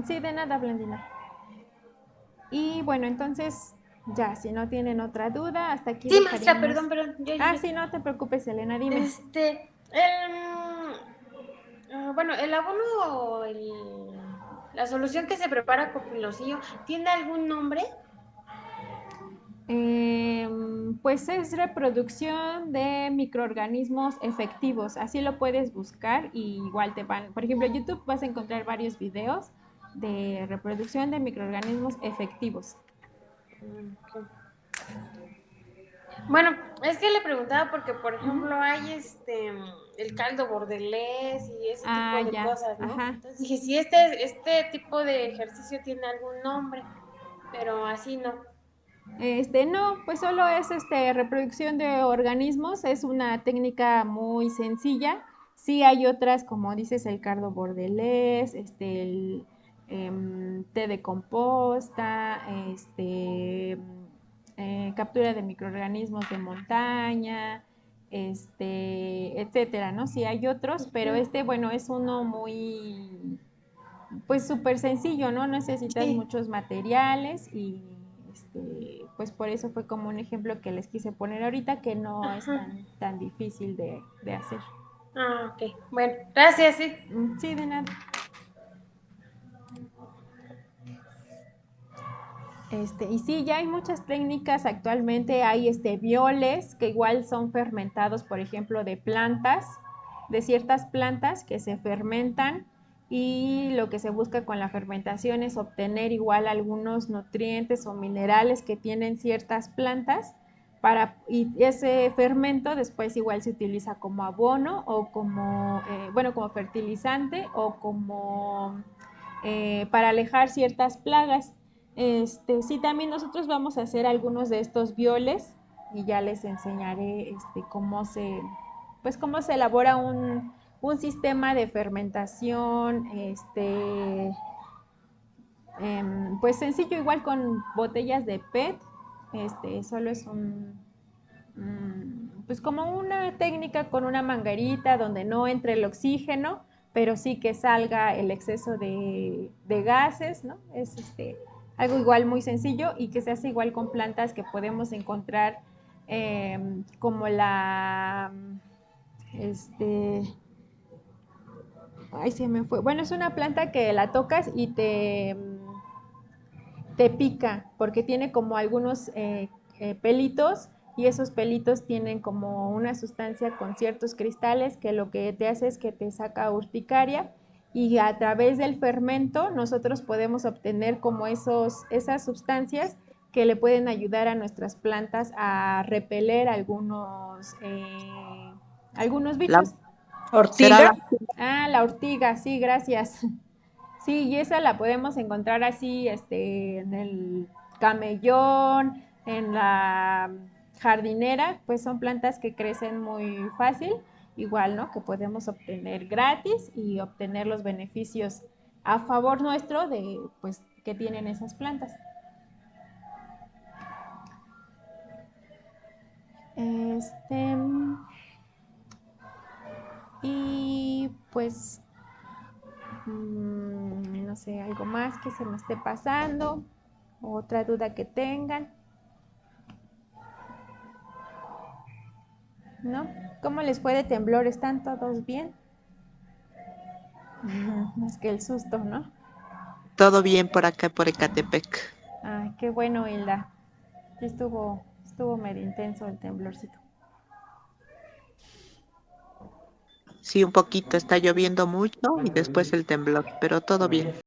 Sí, de nada, Blandina. Y bueno, entonces, ya, si no tienen otra duda, hasta aquí
Sí, maestra,
dejaríamos.
perdón,
Ah, sí, no te preocupes, Elena, dime.
Bueno, el abono o la solución que se prepara con piloncillo, ¿tiene algún nombre?
Pues es reproducción de microorganismos efectivos, así lo puedes buscar y igual te van, por ejemplo, en YouTube vas a encontrar varios videos de reproducción de microorganismos efectivos.
Okay. Bueno, es que le preguntaba porque, por ejemplo, hay el caldo bordelés y ese tipo
Ah,
de
ya,
cosas, ¿no?
ajá.
Entonces dije, si este tipo de ejercicio tiene algún nombre, pero así no.
No, pues solo es reproducción de organismos, es una técnica muy sencilla. Sí hay otras, como dices, el cardo bordelés, el té de composta, captura de microorganismos de montaña, etcétera, ¿no? Sí hay otros, pero
Ujú.
bueno, es uno muy pues súper sencillo, ¿no? No necesitas
Sí.
muchos materiales y pues por eso fue como un ejemplo que les quise poner ahorita que no es
Ajá.
tan difícil de hacer.
Ah, ok. Bueno, gracias, sí.
Sí, de nada. Y sí, ya hay muchas técnicas actualmente, hay violes que igual son fermentados, por ejemplo, de plantas, de ciertas plantas que se fermentan y lo que se busca con la fermentación es obtener igual algunos nutrientes o minerales que tienen ciertas plantas y ese fermento después igual se utiliza como abono o como, bueno, como fertilizante o como para alejar ciertas plagas. Sí, también nosotros vamos a hacer algunos de estos violes y ya les enseñaré pues cómo se elabora un sistema de fermentación, pues sencillo, igual con botellas de PET, solo es pues como una técnica con una manguerita donde no entre el oxígeno, pero sí que salga el exceso de gases, ¿no? Es algo igual muy sencillo y que se hace igual con plantas que podemos encontrar como este, ay, se me fue. Bueno, es una planta que la tocas y te pica porque tiene como algunos pelitos y esos pelitos tienen como una sustancia con ciertos cristales que lo que te hace es que te saca urticaria y a través del fermento nosotros podemos obtener como esas sustancias que le pueden ayudar a nuestras plantas a repeler algunos
La,
bichos.
será
Ortiga.
la,
Ah, la ortiga, sí, gracias. Sí, y esa la podemos encontrar así, en el camellón, en la jardinera, pues son plantas que crecen muy fácil, igual, ¿no? Que podemos obtener gratis y obtener los beneficios a favor nuestro de, pues, que tienen esas plantas. Este, y pues no sé, algo más que se me esté pasando, otra duda que tengan, ¿no? ¿Cómo les fue de temblor? ¿Están todos bien? Más que el susto, ¿no?
todo bien por acá, por Ecatepec.
Ay, qué bueno, Hilda. Sí estuvo medio intenso el temblorcito.
Sí, un poquito, está lloviendo mucho y después el temblor, pero todo bien.